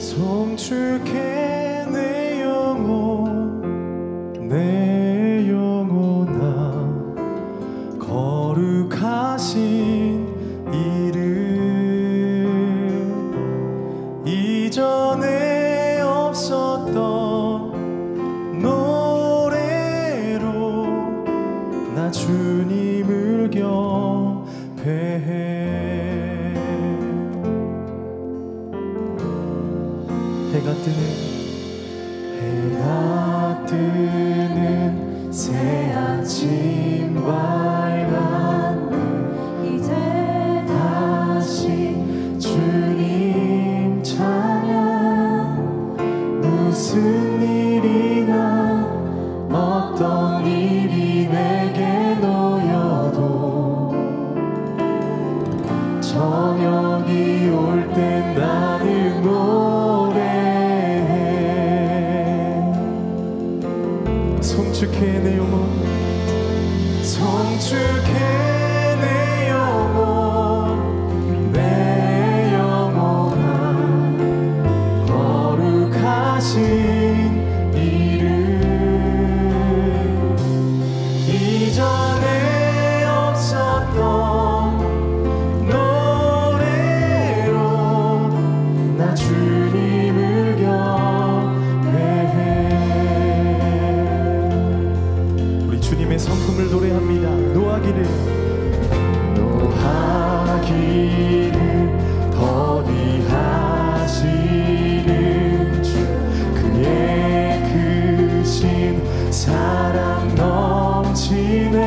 송축해 내 영혼아 거룩하신 이름 이전에 없었던 노래로 나 주님을 경배해. 해가 뜨는 새 아침 밝았네. 이제 다시 주님 찬양. 무슨 일이나 어떤 일이 내게 놓여도 저녁이 올 땐 나는 송축해 내 영혼 송축해 내 영혼아 거룩하신 이름 이전에 없었던 노래로 나 주님을 주님의 성품을 노래합니다. 노하기를 더디하시는 주 그의 크신 사랑 넘치네.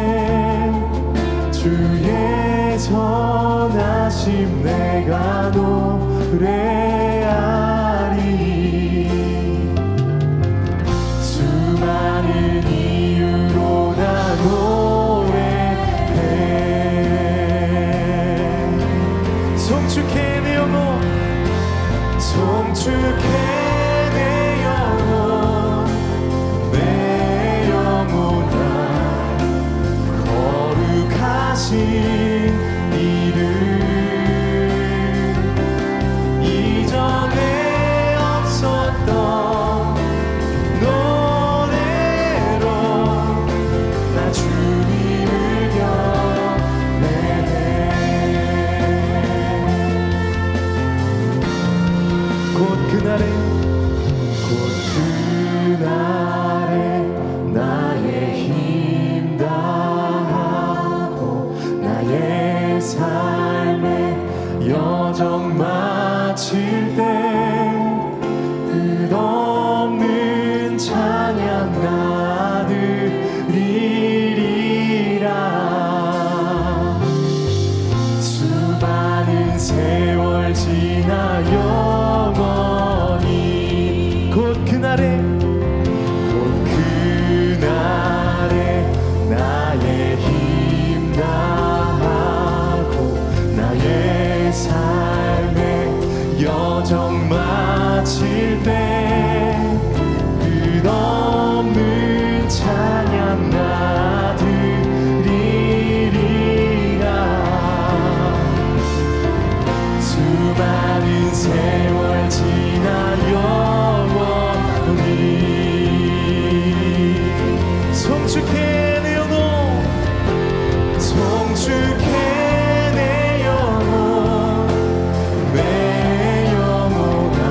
주의 선하심 내가 노래하리. 수많은 이유로 나 노래해. 송축해 내 영혼 송축해 내 영혼아 거룩하신 이름 이전에 없었던 노래로 나 주님을 경배해. 곧 그날에 나의 힘 다하고 나의 삶의 여정 마칠 때 끝없는 찬양 나드리리라. 수많은 세월 지나 영원히 곧 그날에 나의 힘 다하고 나의 삶의 여정 마칠 때 끝없는 찬양 나드리리라. 수많은 세월 지나 영원히 송축해 송축해 내 영혼아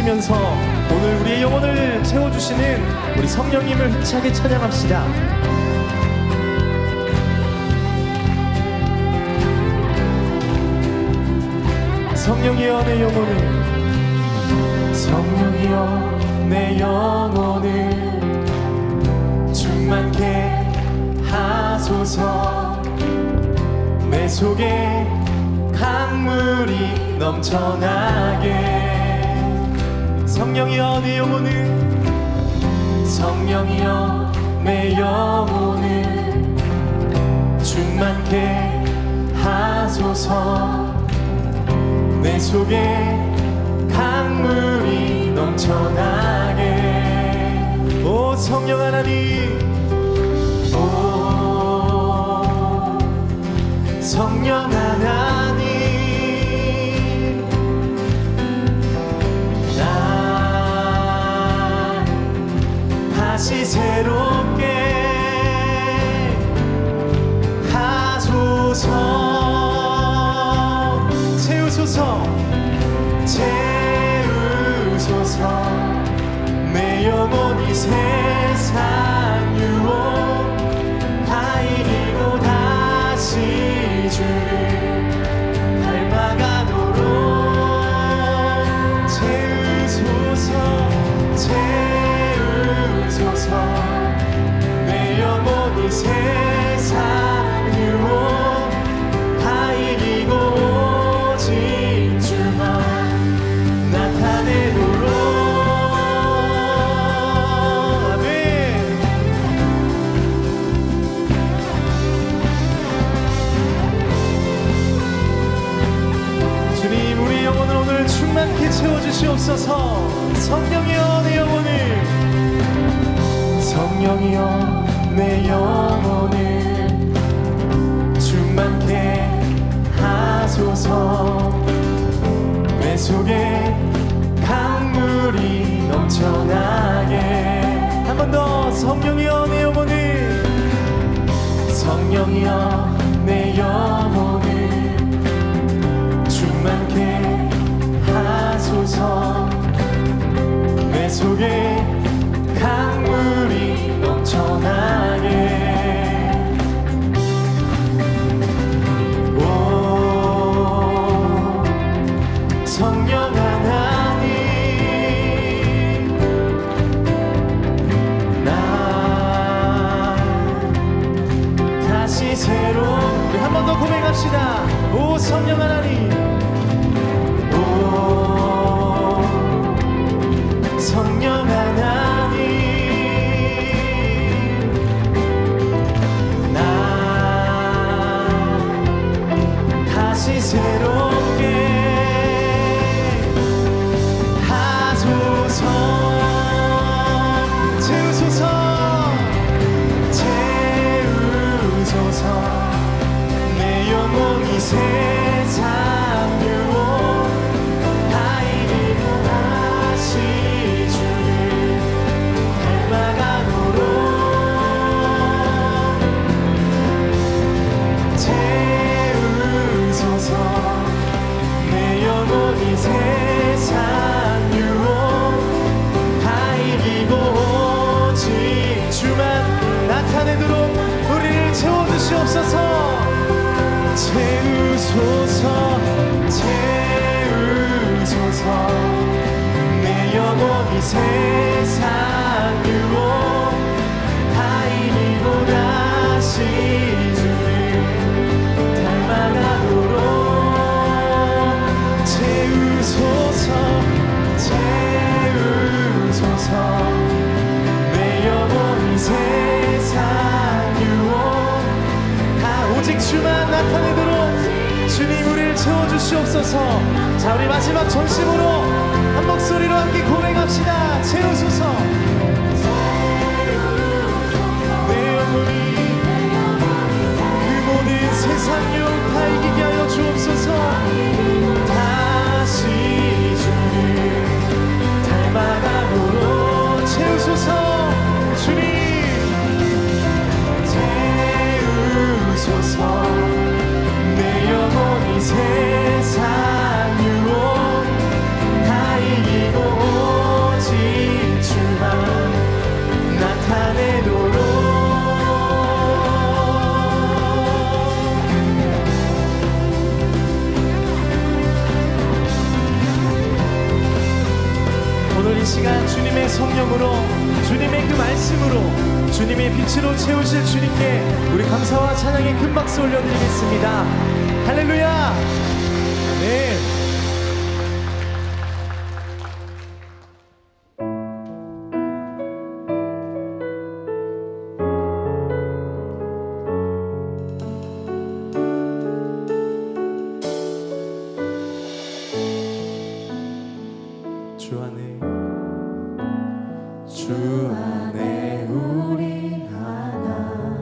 채워주시면서 오늘 우리의 영혼을 채워주시는 우리 성령님을 힘차게 찬양합시다. 성령이여 내 영혼을, 성령이여 내 영혼을 충만케 하소서. 내 속에 강물이 넘쳐나게. 성령이여 내 영혼을, 성령이여 내 영혼을 충만케 하소서. 내 속에 강물이 넘쳐나게. 오 성령 하나님, 오 성령 하나님, 나 다시 새롭게 하소서. 채우소서. 내 영혼이 세상 유혹 다 이기고 다시 주를 닮아가도록 채우소서. 채우소서. 내 영혼이 세상 유혹 다 이기고 오직 주만 나타내도록. 아멘. 주님 우리 영혼을 오늘 충만케 채워주시옵소서. 성령이여 내 영혼을, 성령이여 내 영혼을 충만케 하소서. 내 속에 강물이 넘쳐나게. 한 번 더. 성령이여 내 영혼을, 성령이여 내 영혼을 충만케 하소서. 내 속에 강물이 넘쳐나게. 성령 하나님, 나 다시 새롭게. 한 번 더 고백합시다. 오 성령 하나님, 오 성령 하나님, 나 다시 새롭게 채우소서. 채우소서. 내 영혼이 세상 유혹 다 이기고 다시 주를 닮아가도록 채우소서. 내 영혼이 세상 유혹 다 이기고 오직 주만 나타내도록 우리를 채워주시옵소서. 채우소서. 채우소서. 내 영혼이 세상 유혹 다 이기고 다시 주를 닮아가도록 채우소서. 채우소서. 내 영혼이 세상 유혹 다 오직 주만 나타내도록 주님 우리를 채워주시옵소서. 자 우리 마지막 전심으로 한 목소리로 함께 고백합시다. 채우소서. 내 영혼이 그 모든 세상 유혹 다 이기게 하여 주옵소서. 다시 주를 닮아가도록 채우소서. 주님 채우소서. 내 영혼이 세상 유혹 다 이기고 말씀으로 주님의 빛으로 채우실 주님께 우리 감사와 찬양의 큰 박수 올려드리겠습니다. 할렐루야. 네. 주 안에 우리 하나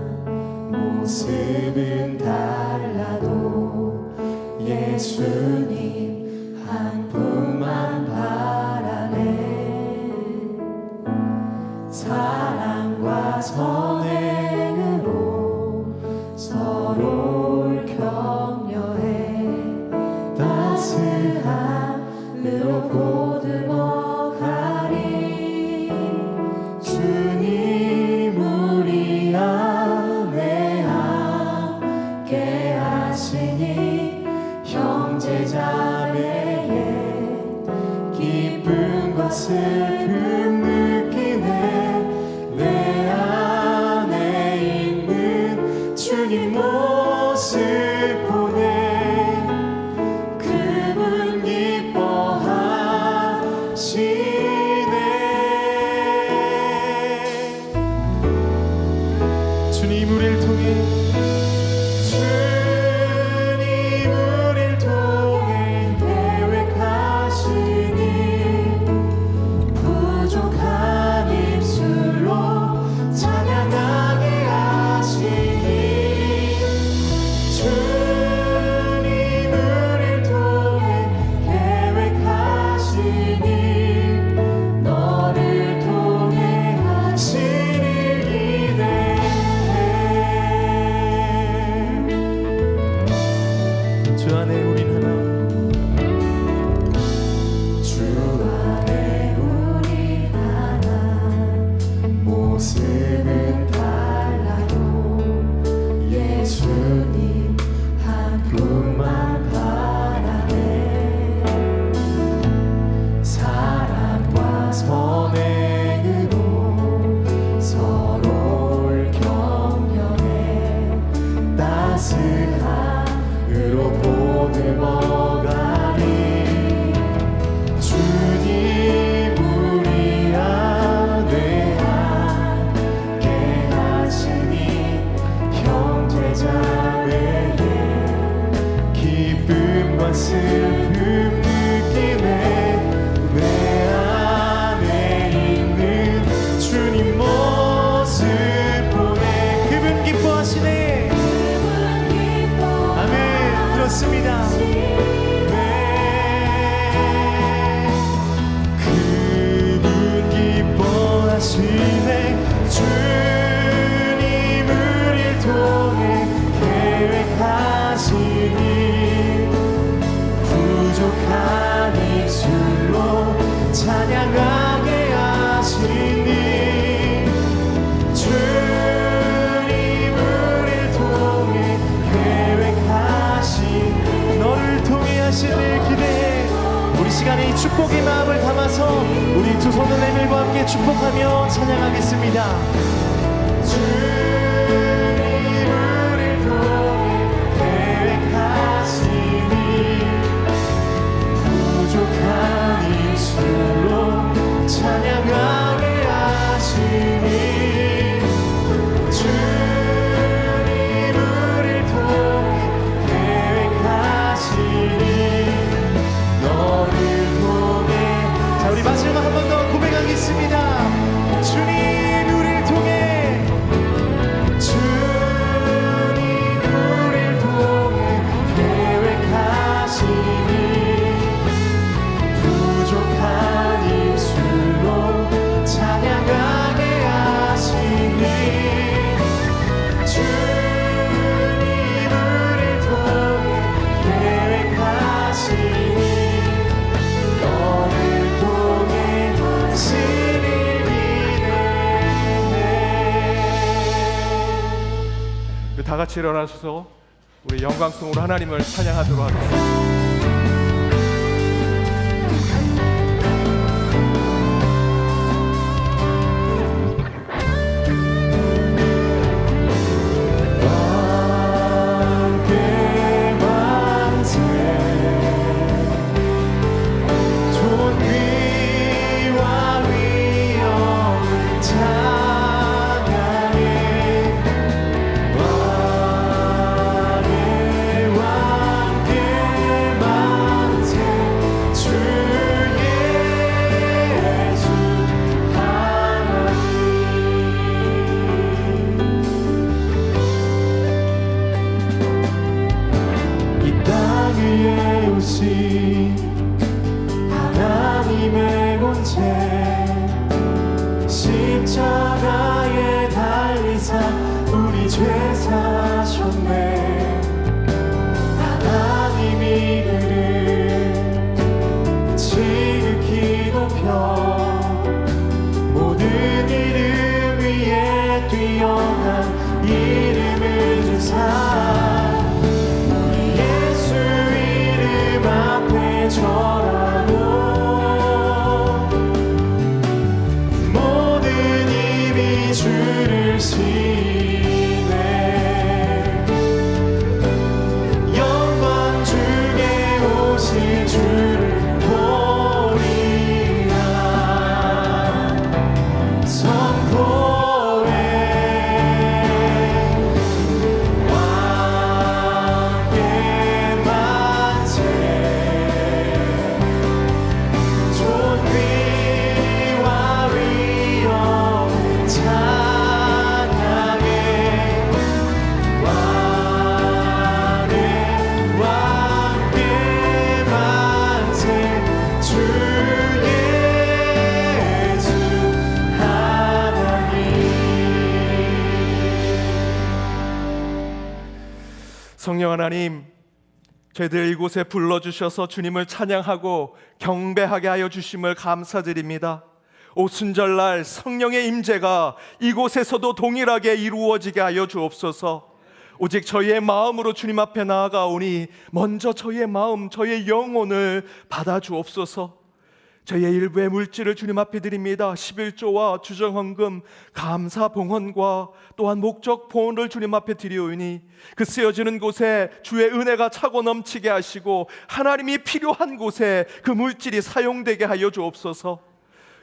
모습은 달라도 예수님 한 분만 바라네. 사랑과 선행으로 서로를 격려해 따스함으로 보듬어 가리. 주님 우리 안에 함께 하시니 형제자매의 기쁨과 슬픔 느끼네. 내 안에 있는 주님 모습 보네. 그분 기뻐하시네. 주님 우리를 통해 계획하시니 부족한 입술로 찬양하게 하시니. 주님 우리를 통해 계획하시니 너를 통해 하시니 기대해. 주 안에 우린 하나. 주 안에 우리 하나 모습은 달라도 예수님 한 분만 바라네. 사랑과 선행으로 서로를 격려해 따스함으로 보듬어 가리. 주님 우리 안에 함께 하시니 형제자매의 기쁨과 슬픔 느끼네. 내 안에 있는 주님 모습 보네. 그분 기뻐하시네. 아멘. 그렇습니다. 그분 기뻐하시네. 주님 우리를 통해 계획하시니 부족한 입술로 찬양하게 하시니. 주님 우리를 통해 계획하시니 너를 통해 하실 일 기대해. 우리 시간에 이 축복의 마음을 담아서 우리 두 손을 내밀고 함께 축복하며 찬양하겠습니다. 주님 우리를 통해 계획하시니 부족한 입술로 찬양하게 하시니. 주님 우리를 통해 계획하시니 너를 통해. 자, 우리 마지막 한 번 더 고백하겠습니다. 주님 우리를 통해. 주님 우리를 통해 계획하시니 부족한 입술로 찬양하게 하시니. 주님 우리를 통해 계획하시니 너를 통해 하시니 기대해. 다 같이 일어나셔서 우리 영광송으로 하나님을 찬양하도록 하겠습니다. 십자가에 달리사 우리 죄 사하셨네. 하나님이 그를 지극히 높여 모든 이름 위에 뛰어난 이름을 주사 우리 예수 이름 앞에 절하고 모든 입이 주를 시네. 영광 중에 오실 주를 보리라. 선포해 왕께 만세. 존귀와 위엄 찬양해. 왕께 만세. 주 예수 하나님. 성령 하나님, 저희들 이곳에 불러주셔서 주님을 찬양하고 경배하게 하여 주심을 감사드립니다. 오순절날 성령의 임재가 이곳에서도 동일하게 이루어지게 하여 주옵소서. 오직 저희의 마음으로 주님 앞에 나아가오니 먼저 저희의 마음, 저희의 영혼을 받아 주옵소서. 저희의 일부의 물질을 주님 앞에 드립니다. 11조와 주정헌금, 감사 봉헌과 또한 목적 보온을 주님 앞에 드리오니 그 쓰여지는 곳에 주의 은혜가 차고 넘치게 하시고 하나님이 필요한 곳에 그 물질이 사용되게 하여 주옵소서.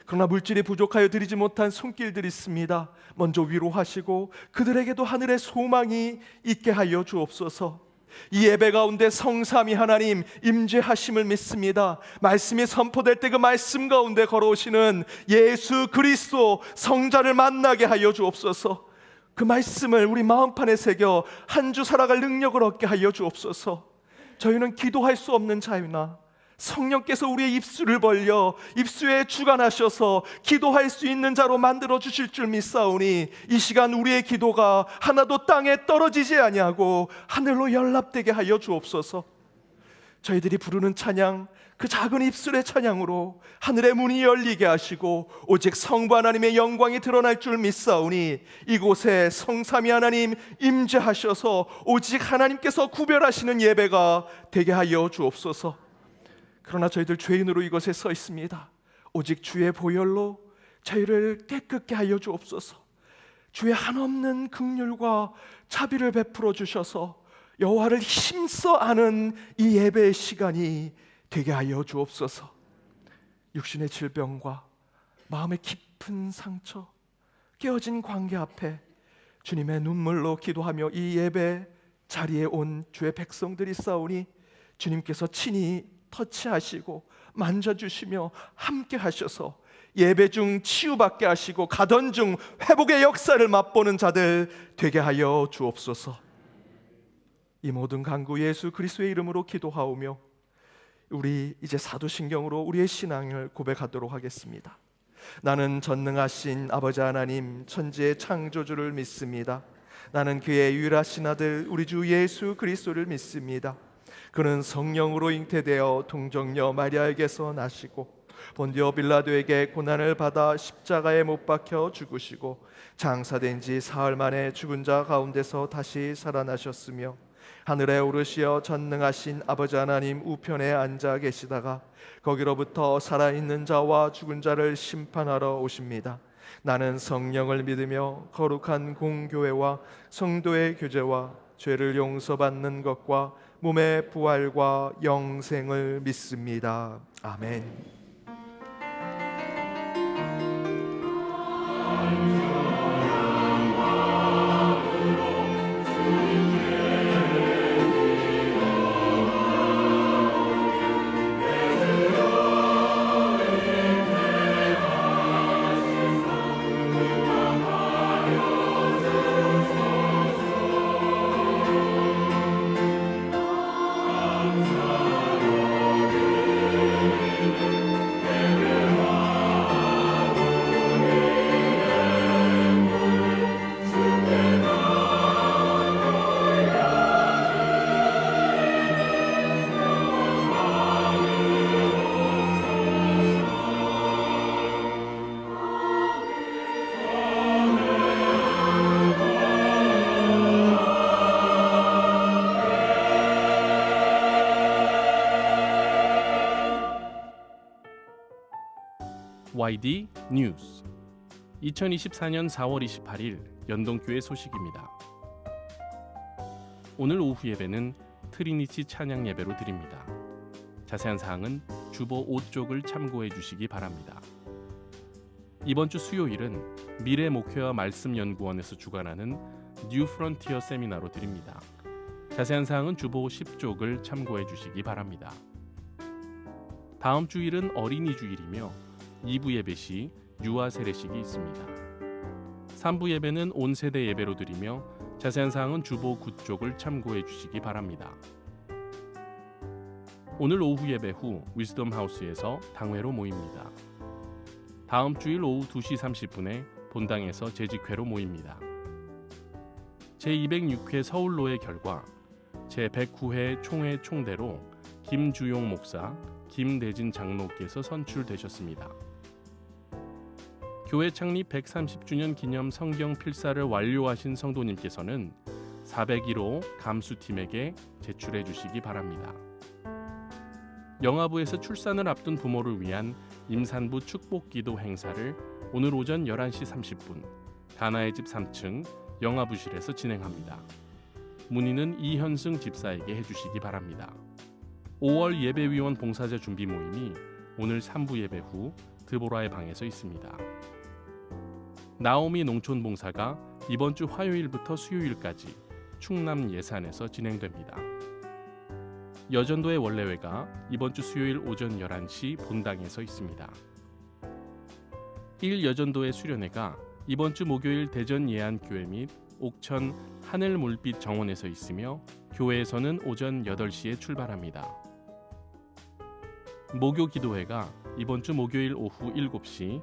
그러나 물질이 부족하여 드리지 못한 손길들이 있습니다. 먼저 위로하시고 그들에게도 하늘의 소망이 있게 하여 주옵소서. 이 예배 가운데 성삼위 하나님 임재하심을 믿습니다. 말씀이 선포될 때 그 말씀 가운데 걸어오시는 예수 그리스도 성자를 만나게 하여 주옵소서. 그 말씀을 우리 마음판에 새겨 한 주 살아갈 능력을 얻게 하여 주옵소서. 저희는 기도할 수 없는 자유나 성령께서 우리의 입술을 벌려 입술에 주관하셔서 기도할 수 있는 자로 만들어 주실 줄 믿사오니 이 시간 우리의 기도가 하나도 땅에 떨어지지 아니하고 하늘로 연락되게 하여 주옵소서. 저희들이 부르는 찬양, 그 작은 입술의 찬양으로 하늘의 문이 열리게 하시고 오직 성부 하나님의 영광이 드러날 줄 믿사오니 이곳에 성삼위 하나님 임재하셔서 오직 하나님께서 구별하시는 예배가 되게 하여 주옵소서. 그러나 저희들 죄인으로 이곳에 서 있습니다. 오직 주의 보혈로 저희를 깨끗게 하여 주옵소서. 주의 한없는 긍휼과 자비를 베풀어 주셔서 여호와를 힘써 아는 이 예배의 시간이 되게 하여 주옵소서. 육신의 질병과 마음의 깊은 상처, 깨어진 관계 앞에 주님의 눈물로 기도하며 이 예배 자리에 온 주의 백성들이 싸우니 주님께서 친히 터치하시고 만져주시며 함께 하셔서 예배 중 치유받게 하시고 가던 중 회복의 역사를 맛보는 자들 되게 하여 주옵소서. 이 모든 간구 예수 그리스도의 이름으로 기도하오며 우리 이제 사도신경으로 우리의 신앙을 고백하도록 하겠습니다. 나는 전능하신 아버지 하나님 천지의 창조주를 믿습니다. 나는 그의 유일하신 아들 우리 주 예수 그리스도를 믿습니다. 그는 성령으로 잉태되어 동정녀 마리아에게서 나시고 본디오 빌라도에게 고난을 받아 십자가에 못 박혀 죽으시고 장사된 지 사흘 만에 죽은 자 가운데서 다시 살아나셨으며 하늘에 오르시어 전능하신 아버지 하나님 우편에 앉아 계시다가 거기로부터 살아있는 자와 죽은 자를 심판하러 오십니다. 나는 성령을 믿으며 거룩한 공교회와 성도의 교제와 죄를 용서받는 것과 몸의 부활과 영생을 믿습니다. 아멘. YD 뉴스 2024년 4월 28일 연동교회 소식입니다. 오늘 오후 예배는 트리니티 찬양 예배로 드립니다. 자세한 사항은 주보 5쪽을 참고해 주시기 바랍니다. 이번 주 수요일은 미래 목회와 말씀 연구원에서 주관하는 뉴 프론티어 세미나로 드립니다. 자세한 사항은 주보 10쪽을 참고해 주시기 바랍니다. 다음 주일은 어린이 주일이며 2부 예배 시 유아 세례식이 있습니다. 3부 예배는 온 세대 예배로 드리며 자세한 사항은 주보 9쪽을 참고해 주시기 바랍니다. 오늘 오후 예배 후 위즈덤 하우스에서 당회로 모입니다. 다음 주일 오후 2시 30분에 본당에서 재직회로 모입니다. 제206회 서울로의 결과 제109회 총회 총대로 김주용 목사, 김대진 장로께서 선출되셨습니다. 교회 창립 130주년 기념 성경 필사를 완료하신 성도님께서는 401호 감수팀에게 제출해 주시기 바랍니다. 영아부에서 출산을 앞둔 부모를 위한 임산부 축복기도 행사를 오늘 오전 11시 30분 가나의 집 3층 영아부실에서 진행합니다. 문의는 이현승 집사에게 해주시기 바랍니다. 5월 예배위원 봉사자 준비 모임이 오늘 3부 예배 후 드보라의 방에서 있습니다. 나오미 농촌봉사가 이번 주 화요일부터 수요일까지 충남 예산에서 진행됩니다. 여전도의 원래회가 이번 주 수요일 오전 11시 본당에서 있습니다. 1여전도의 수련회가 이번 주 목요일 대전 예안교회 및 옥천 하늘물빛 정원에서 있으며 교회에서는 오전 8시에 출발합니다. 목요 기도회가 이번 주 목요일 오후 7시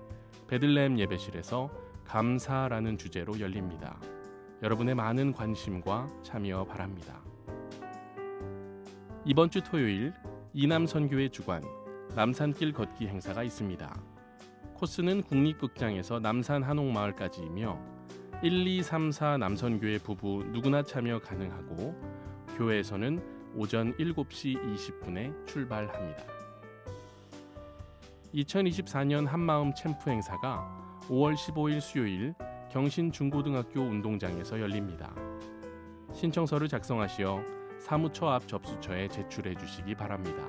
베들레헴 예배실에서 감사라는 주제로 열립니다. 여러분의 많은 관심과 참여 바랍니다. 이번 주 토요일 이남선교회 주관 남산길 걷기 행사가 있습니다. 코스는 국립극장에서 남산 한옥마을까지이며 1, 2, 3, 4 남선교회 부부 누구나 참여 가능하고 교회에서는 오전 7시 20분에 출발합니다. 2024년 한마음 챔프 행사가 5월 15일 수요일 경신중고등학교 운동장에서 열립니다. 신청서를 작성하시어 사무처 앞 접수처에 제출해 주시기 바랍니다.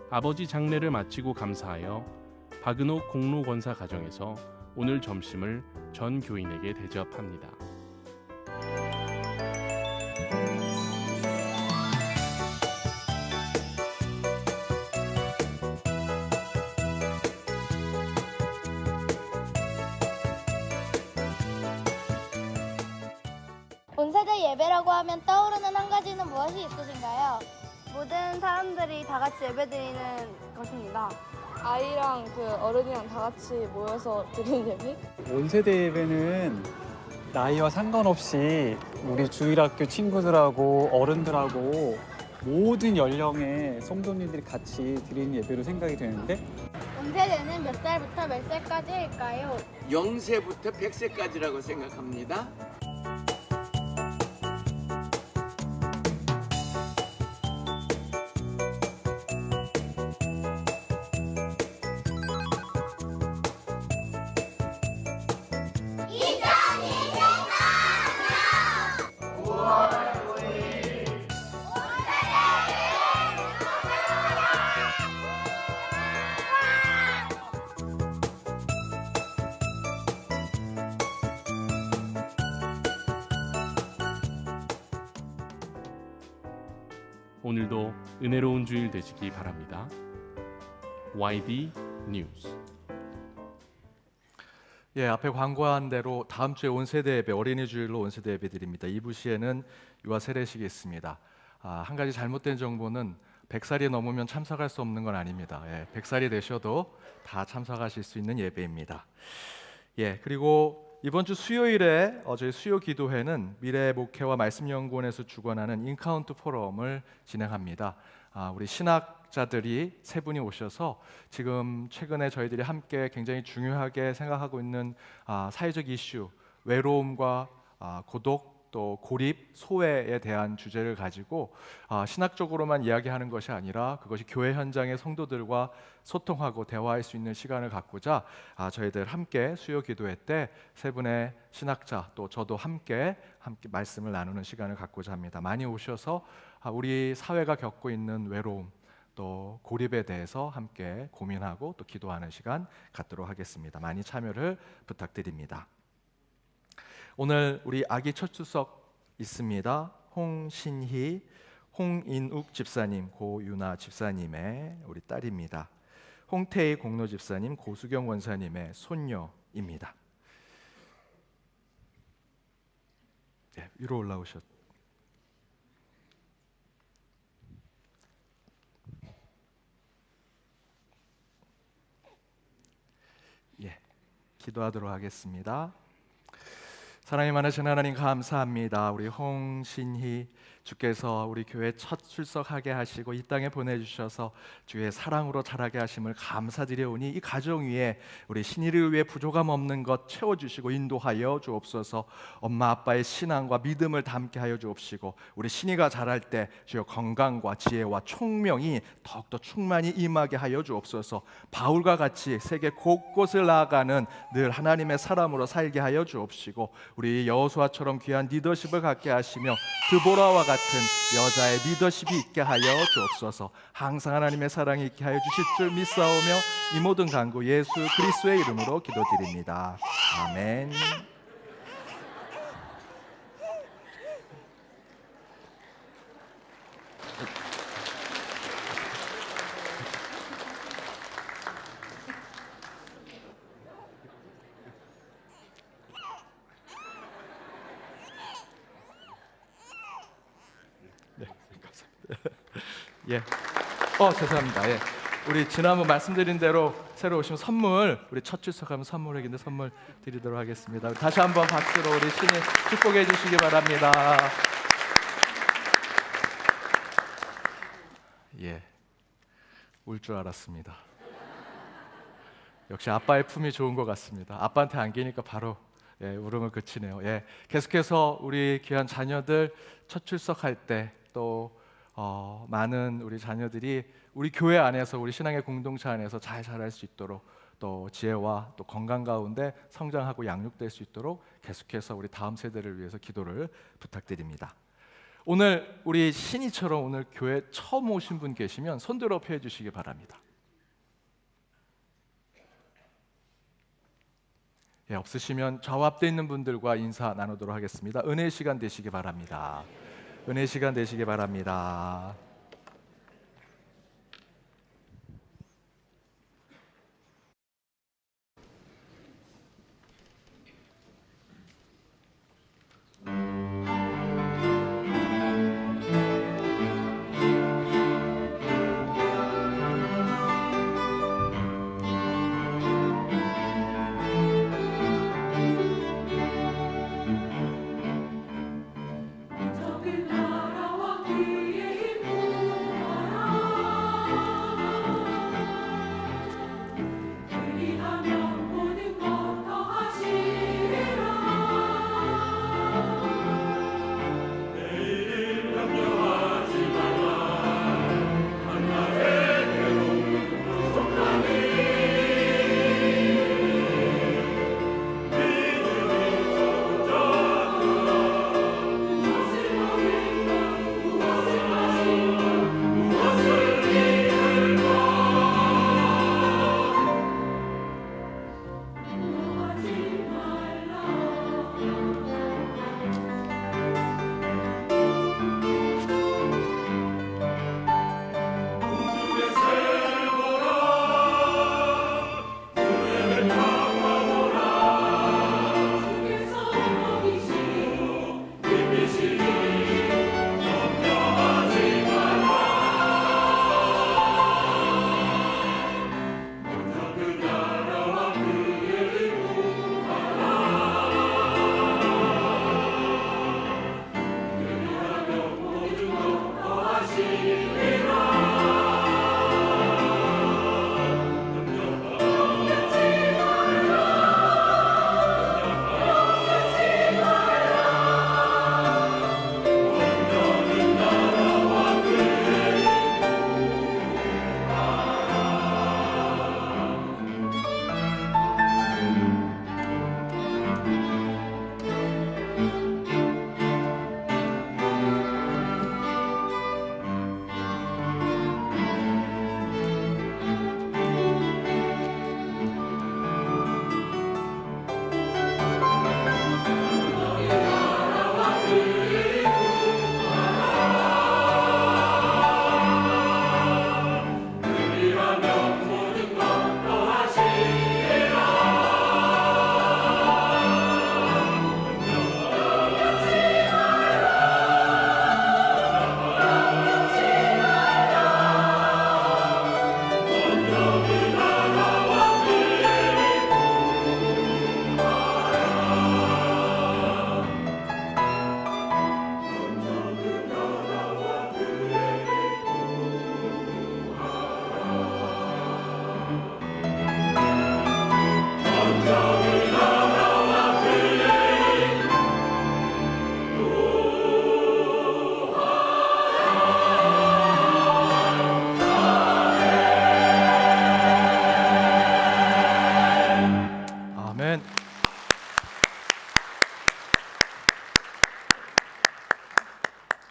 아버지 장례를 마치고 감사하여 박은옥 공로권사 가정에서 오늘 점심을 전 교인에게 대접합니다. 온세대 예배라고 하면 떠오르는 한 가지는 무엇이 있으신가요? 모든 사람들이 다 같이 예배드리는 것입니다. 아이랑 어른이랑 다 같이 모여서 드리는 예배? 온세대 예배는 나이와 상관없이 우리 주일학교 친구들하고 어른들하고 모든 연령의 성도님들이 같이 드리는 예배로 생각이 되는데 온세대는 몇 살부터 몇 살까지일까요? 0세부터 100세까지라고 생각합니다. 오늘도 은혜로운 주일 되시기 바랍니다. YD 뉴스. 예, 앞에 광고한 대로 다음 주에 온세대 예배, 어린이 주일로 온세대 예배 드립니다. 2부 시에는 유아 세례식이 있습니다. 한 가지 잘못된 정보는 100살이 넘으면 참석할 수 없는 건 아닙니다. 예, 100살이 되셔도 다 참석하실 수 있는 예배입니다. 예, 그리고 이번 주 수요일에 저희 수요 기도회는 미래 목회와 말씀연구원에서 주관하는 인카운트 포럼을 진행합니다. 우리 신학자들이 세 분이 오셔서 지금 최근에 저희들이 함께 굉장히 중요하게 생각하고 있는 사회적 이슈, 외로움과 고독, 또 고립, 소외에 대한 주제를 가지고 신학적으로만 이야기하는 것이 아니라 그것이 교회 현장의 성도들과 소통하고 대화할 수 있는 시간을 갖고자 저희들 함께 수요 기도회 때 세 분의 신학자 또 저도 함께 말씀을 나누는 시간을 갖고자 합니다. 많이 오셔서 우리 사회가 겪고 있는 외로움 또 고립에 대해서 함께 고민하고 또 기도하는 시간 갖도록 하겠습니다. 많이 참여를 부탁드립니다. 오늘 우리 아기 첫 출석 있습니다. 홍신희, 홍인욱 집사님, 고유나 집사님의 우리 딸입니다. 홍태희 공로 집사님, 고수경 원사님의 손녀입니다. 네, 위로 올라오셨. 예, 기도하도록 하겠습니다. 사랑이 많으신 하나님 감사합니다. 우리 홍신희 주께서 우리 교회 첫 출석하게 하시고 이 땅에 보내주셔서 주의 사랑으로 자라게 하심을 감사드려오니 이 가정 위에 우리 신희를 위해 부족함 없는 것 채워주시고 인도하여 주옵소서. 엄마 아빠의 신앙과 믿음을 담게 하여 주옵시고 우리 신희가 자랄 때 주여 건강과 지혜와 총명이 더욱더 충만히 임하게 하여 주옵소서. 바울과 같이 세계 곳곳을 나아가는 늘 하나님의 사람으로 살게 하여 주옵시고 우리 여호수아처럼 귀한 리더십을 갖게 하시며 드보라와 같은 여자의 리더십이 있게 하여 주옵소서. 항상 하나님의 사랑이 있게 하여 주실 줄 믿사오며 이 모든 간구 예수 그리스도의 이름으로 기도드립니다. 아멘. 예. 죄송합니다. 예. 우리 지난번 말씀드린 대로 새로 오신 선물, 우리 첫 출석하면 선물에게 선물 드리도록 하겠습니다. 다시 한번 박수로 우리 신이 축복해 주시기 바랍니다. 예. 울 줄 알았습니다. 역시 아빠의 품이 좋은 것 같습니다. 아빠한테 안기니까 바로 울음을 그치네요. 예. 계속해서 우리 귀한 자녀들 첫 출석할 때 또 많은 우리 자녀들이 우리 교회 안에서 우리 신앙의 공동체 안에서 잘 자랄 수 있도록 또 지혜와 또 건강 가운데 성장하고 양육될 수 있도록 계속해서 우리 다음 세대를 위해서 기도를 부탁드립니다. 오늘 우리 신이처럼 오늘 교회 처음 오신 분 계시면 손들어 펴 주시기 바랍니다. 예, 없으시면 좌우 앞에 있는 분들과 인사 나누도록 하겠습니다. 은혜의 시간 되시기 바랍니다. 은혜의 시간 되시기 바랍니다. 적은 나라와 그의 힘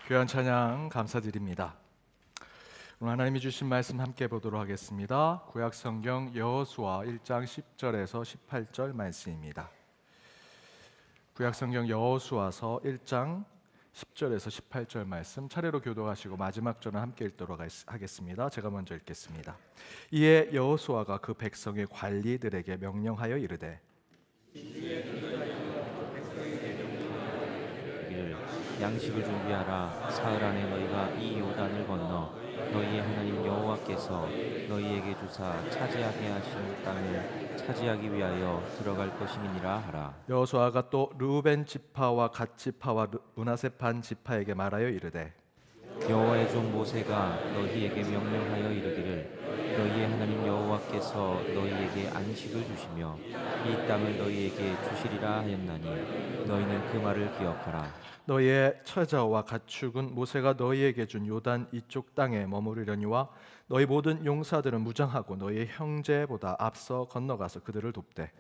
귀한 찬양 감사드립니다. 오늘 하나님이 주신 말씀 함께 보도록 하겠습니다. 구약 성경 여호수아 1장 10절에서 18절 말씀입니다. 구약 성경 여호수아서 1장 10절에서 18절 말씀 차례로 교독하시고 마지막 절은 함께 읽도록 하겠습니다. 제가 먼저 읽겠습니다. 이에 여호수아가 그 백성의 관리들에게 명령하여 이르되 양식을 준비하라. 사흘 안에 너희가 이 요단을 건너 너희의 하나님 여호와께서 너희에게 주사 차지하게 하신 땅을 차지하기 위하여 들어갈 것임이니라 하라. 여호수아가 또 르우벤 지파와 갓 지파와 므낫세 반 지파에게 말하여 이르되 여호와의 종 모세가 너희에게 명령하여 이르기를 너희의 하나님 여호와께서 너희에게 안식을 주시며 이 땅을 너희에게 주시리라 하였나니 너희는 그 말을 기억하라. 너희의 처자와 가축은 모세가 너희에게 준 요단 이쪽 땅에 머무르려니와 너희 모든 용사들은 무장하고 너희의 형제보다 앞서 건너가서 그들을 돕되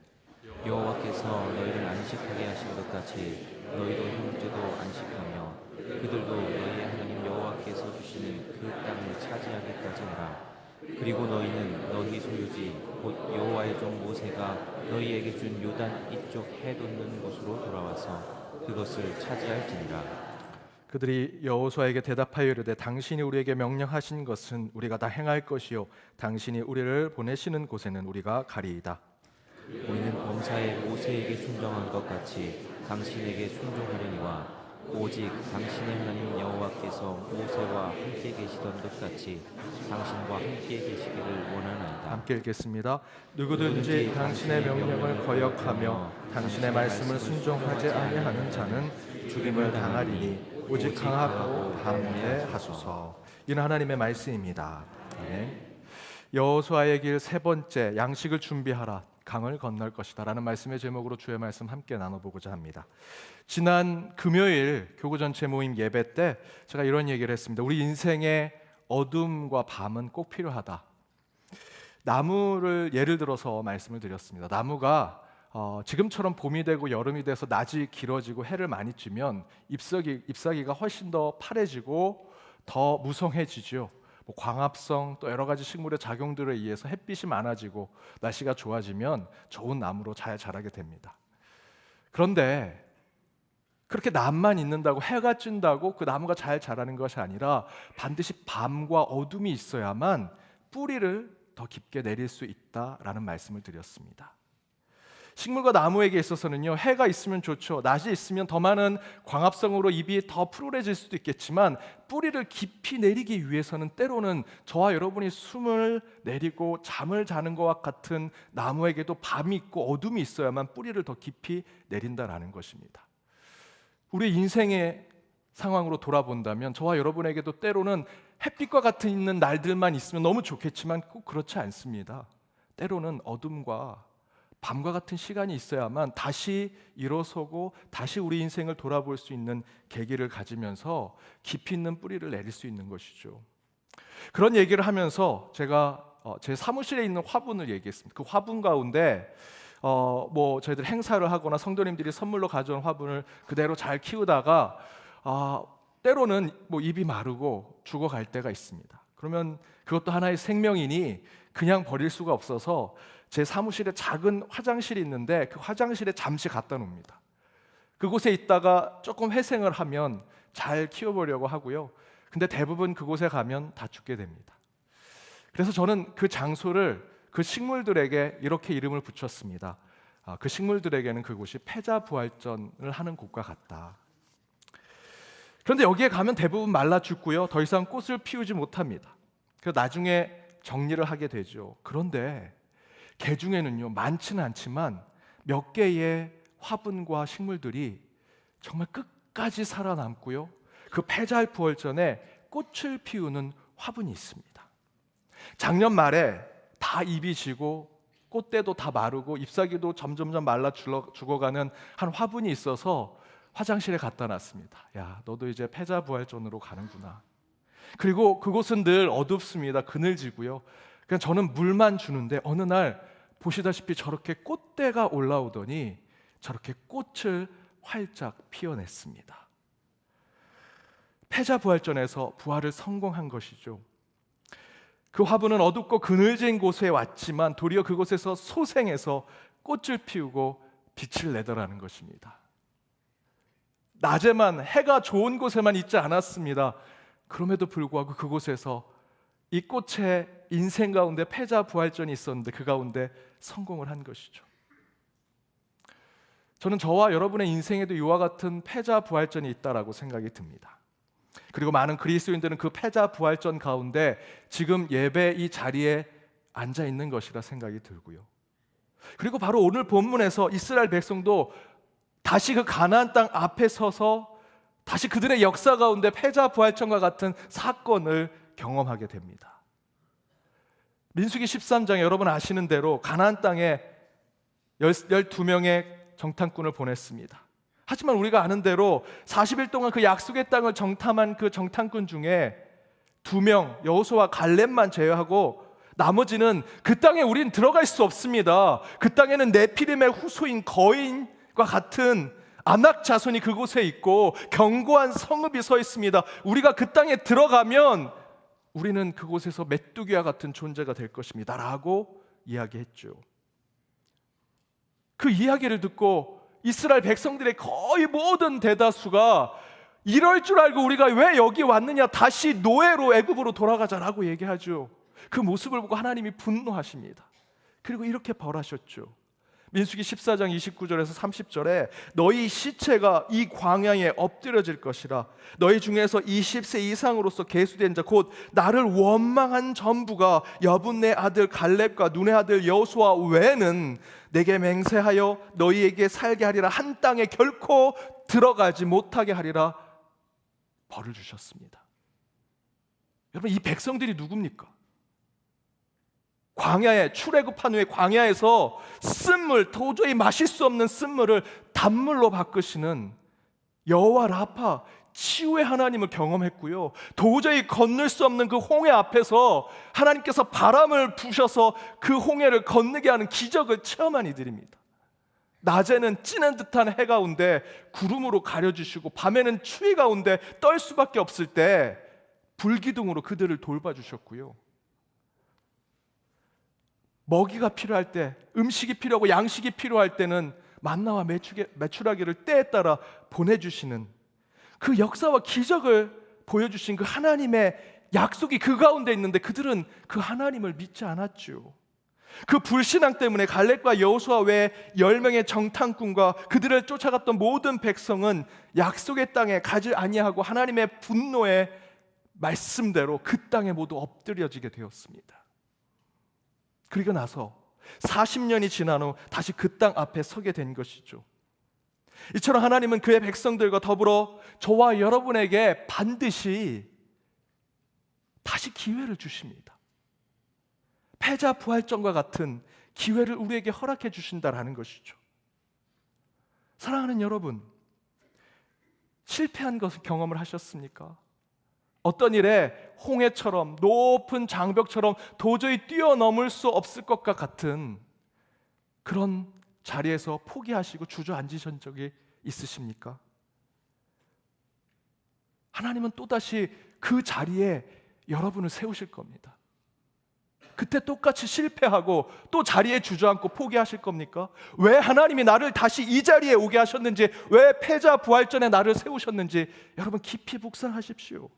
여호와께서 너희를 안식하게 하신 것 같이 너희도 형제도 안식하며 그들도 너희의 하나님 여호와께서 주시는 그 땅을 차지하기까지 하라. 그리고 너희는 너희 소유지 곧 여호와의 종 모세가 너희에게 준 요단 이쪽 해 돋는 곳으로 돌아와서 그것을 차지할지니라. 그들이 여호수아에게 대답하여 이르되 당신이 우리에게 명령하신 것은 우리가 다 행할 것이요 당신이 우리를 보내시는 곳에는 우리가 가리이다. 우리는 범사에 모세에게 순종한 것 같이 당신에게 순종하려니와 오직 당신의 하나님 여호와께서 모세와 함께 계시던 것 같이 당신과 함께 계시기를 원하나이다. 함께 읽겠습니다. 누구든지 당신의 명령을 거역하며 당신의 말씀을 순종하지 아니하는 자는 죽임을 당하리니 오직 강하고 담대하소서. 이는 하나님의 말씀입니다. 여호수아의 길 세 번째, 양식을 준비하라, 강을 건널 것이다 라는 말씀의 제목으로 주의 말씀 함께 나눠보고자 합니다. 지난 금요일 교구 전체 모임 예배 때 제가 이런 얘기를 했습니다. 우리 인생에 어둠과 밤은 꼭 필요하다. 나무를 예를 들어서 말씀을 드렸습니다. 나무가 지금처럼 봄이 되고 여름이 돼서 낮이 길어지고 해를 많이 쬐면 잎사귀가 훨씬 더 파래지고 더 무성해지죠. 광합성 또 여러 가지 식물의 작용들에 의해서 햇빛이 많아지고 날씨가 좋아지면 좋은 나무로 잘 자라게 됩니다. 그런데 그렇게 남만 있는다고 해가 찐다고 그 나무가 잘 자라는 것이 아니라 반드시 밤과 어둠이 있어야만 뿌리를 더 깊게 내릴 수 있다라는 말씀을 드렸습니다. 식물과 나무에게 있어서는요, 해가 있으면 좋죠. 낮이 있으면 더 많은 광합성으로 잎이 더 푸르해질 수도 있겠지만 뿌리를 깊이 내리기 위해서는 때로는 저와 여러분이 숨을 내리고 잠을 자는 것과 같은 나무에게도 밤이 있고 어둠이 있어야만 뿌리를 더 깊이 내린다라는 것입니다. 우리 인생의 상황으로 돌아본다면 저와 여러분에게도 때로는 햇빛과 같은 있는 날들만 있으면 너무 좋겠지만 꼭 그렇지 않습니다. 때로는 어둠과 밤과 같은 시간이 있어야만 다시 일어서고 다시 우리 인생을 돌아볼 수 있는 계기를 가지면서 깊이 있는 뿌리를 내릴 수 있는 것이죠. 그런 얘기를 하면서 제가 제 사무실에 있는 화분을 얘기했습니다. 그 화분 가운데 저희들 행사를 하거나 성도님들이 선물로 가져온 화분을 그대로 잘 키우다가 때로는 잎이 마르고 죽어갈 때가 있습니다. 그러면 그것도 하나의 생명이니 그냥 버릴 수가 없어서 제 사무실에 작은 화장실이 있는데 그 화장실에 잠시 갖다 놓습니다. 그곳에 있다가 조금 회생을 하면 잘 키워보려고 하고요. 근데 대부분 그곳에 가면 다 죽게 됩니다. 그래서 저는 그 장소를 그 식물들에게 이렇게 이름을 붙였습니다. 그 식물들에게는 그곳이 패자부활전을 하는 곳과 같다. 그런데 여기에 가면 대부분 말라 죽고요. 더 이상 꽃을 피우지 못합니다. 그래서 나중에 정리를 하게 되죠. 그런데 개 중에는요, 많지는 않지만 몇 개의 화분과 식물들이 정말 끝까지 살아남고요, 그 패자부활전에 꽃을 피우는 화분이 있습니다. 작년 말에 다 잎이 지고 꽃대도 다 마르고 잎사귀도 점점점 말라 죽어가는 한 화분이 있어서 화장실에 갖다 놨습니다. 야, 너도 이제 패자부활전으로 가는구나. 그리고 그곳은 늘 어둡습니다. 그늘지고요. 그냥 저는 물만 주는데 어느 날 보시다시피 저렇게 꽃대가 올라오더니 저렇게 꽃을 활짝 피워냈습니다. 패자부활전에서 부활을 성공한 것이죠. 그 화분은 어둡고 그늘진 곳에 왔지만 도리어 그곳에서 소생해서 꽃을 피우고 빛을 내더라는 것입니다. 낮에만, 해가 좋은 곳에만 있지 않았습니다. 그럼에도 불구하고 그곳에서 이 꽃의 인생 가운데 패자부활전이 있었는데 그 가운데 성공을 한 것이죠. 저는 저와 여러분의 인생에도 이와 같은 패자부활전이 있다라고 생각이 듭니다. 그리고 많은 그리스도인들은 그 패자부활전 가운데 지금 예배 이 자리에 앉아 있는 것이라 생각이 들고요. 그리고 바로 오늘 본문에서 이스라엘 백성도 다시 그 가나안 땅 앞에 서서 다시 그들의 역사 가운데 패자부활전과 같은 사건을 경험하게 됩니다. 민수기 13장에 여러분 아시는 대로 가나안 땅에 12명의 정탐꾼을 보냈습니다. 하지만 우리가 아는 대로 40일 동안 그 약속의 땅을 정탐한 그 정탐꾼 중에 2명, 여호수아와 갈렙만 제외하고 나머지는 그 땅에 우린 들어갈 수 없습니다. 그 땅에는 네피림의 후손인 거인과 같은 아낙 자손이 그곳에 있고 견고한 성읍이 서 있습니다. 우리가 그 땅에 들어가면 우리는 그곳에서 메뚜기와 같은 존재가 될 것입니다 라고 이야기했죠. 그 이야기를 듣고 이스라엘 백성들의 거의 모든 대다수가 이럴 줄 알고 우리가 왜 여기 왔느냐, 다시 노예로 애굽으로 돌아가자라고 얘기하죠. 그 모습을 보고 하나님이 분노하십니다. 그리고 이렇게 벌하셨죠. 민수기 14장 29절에서 30절에 너희 시체가 이 광야에 엎드려질 것이라. 너희 중에서 20세 이상으로서 계수된 자 곧 나를 원망한 전부가 여분네 아들 갈렙과 눈의 아들 여호수아 외에는 내게 맹세하여 너희에게 살게 하리라. 한 땅에 결코 들어가지 못하게 하리라. 벌을 주셨습니다. 여러분, 이 백성들이 누굽니까? 광야에, 출애굽한 후에 광야에서 쓴물, 도저히 마실 수 없는 쓴물을 단물로 바꾸시는 여호와 라파, 치유의 하나님을 경험했고요. 도저히 건널 수 없는 그 홍해 앞에서 하나님께서 바람을 부셔서 그 홍해를 건너게 하는 기적을 체험한 이들입니다. 낮에는 찌는 듯한 해 가운데 구름으로 가려주시고 밤에는 추위 가운데 떨 수밖에 없을 때 불기둥으로 그들을 돌봐주셨고요. 먹이가 필요할 때, 음식이 필요하고 양식이 필요할 때는 만나와 메추라기를 때에 따라 보내주시는 그 역사와 기적을 보여주신 그 하나님의 약속이 그 가운데 있는데 그들은 그 하나님을 믿지 않았죠. 그 불신앙 때문에 갈렙과 여호수아 외에 10명의 정탐꾼과 그들을 쫓아갔던 모든 백성은 약속의 땅에 가지 아니하고 하나님의 분노의 말씀대로 그 땅에 모두 엎드려지게 되었습니다. 그리고 나서 40년이 지난 후 다시 그 땅 앞에 서게 된 것이죠. 이처럼 하나님은 그의 백성들과 더불어 저와 여러분에게 반드시 다시 기회를 주십니다. 패자부활전과 같은 기회를 우리에게 허락해 주신다라는 것이죠. 사랑하는 여러분, 실패한 것을 경험을 하셨습니까? 어떤 일에 홍해처럼 높은 장벽처럼 도저히 뛰어넘을 수 없을 것과 같은 그런 자리에서 포기하시고 주저앉으신 적이 있으십니까? 하나님은 또다시 그 자리에 여러분을 세우실 겁니다. 그때 똑같이 실패하고 또 자리에 주저앉고 포기하실 겁니까? 왜 하나님이 나를 다시 이 자리에 오게 하셨는지, 왜 패자부활전에 나를 세우셨는지 여러분 깊이 묵상하십시오.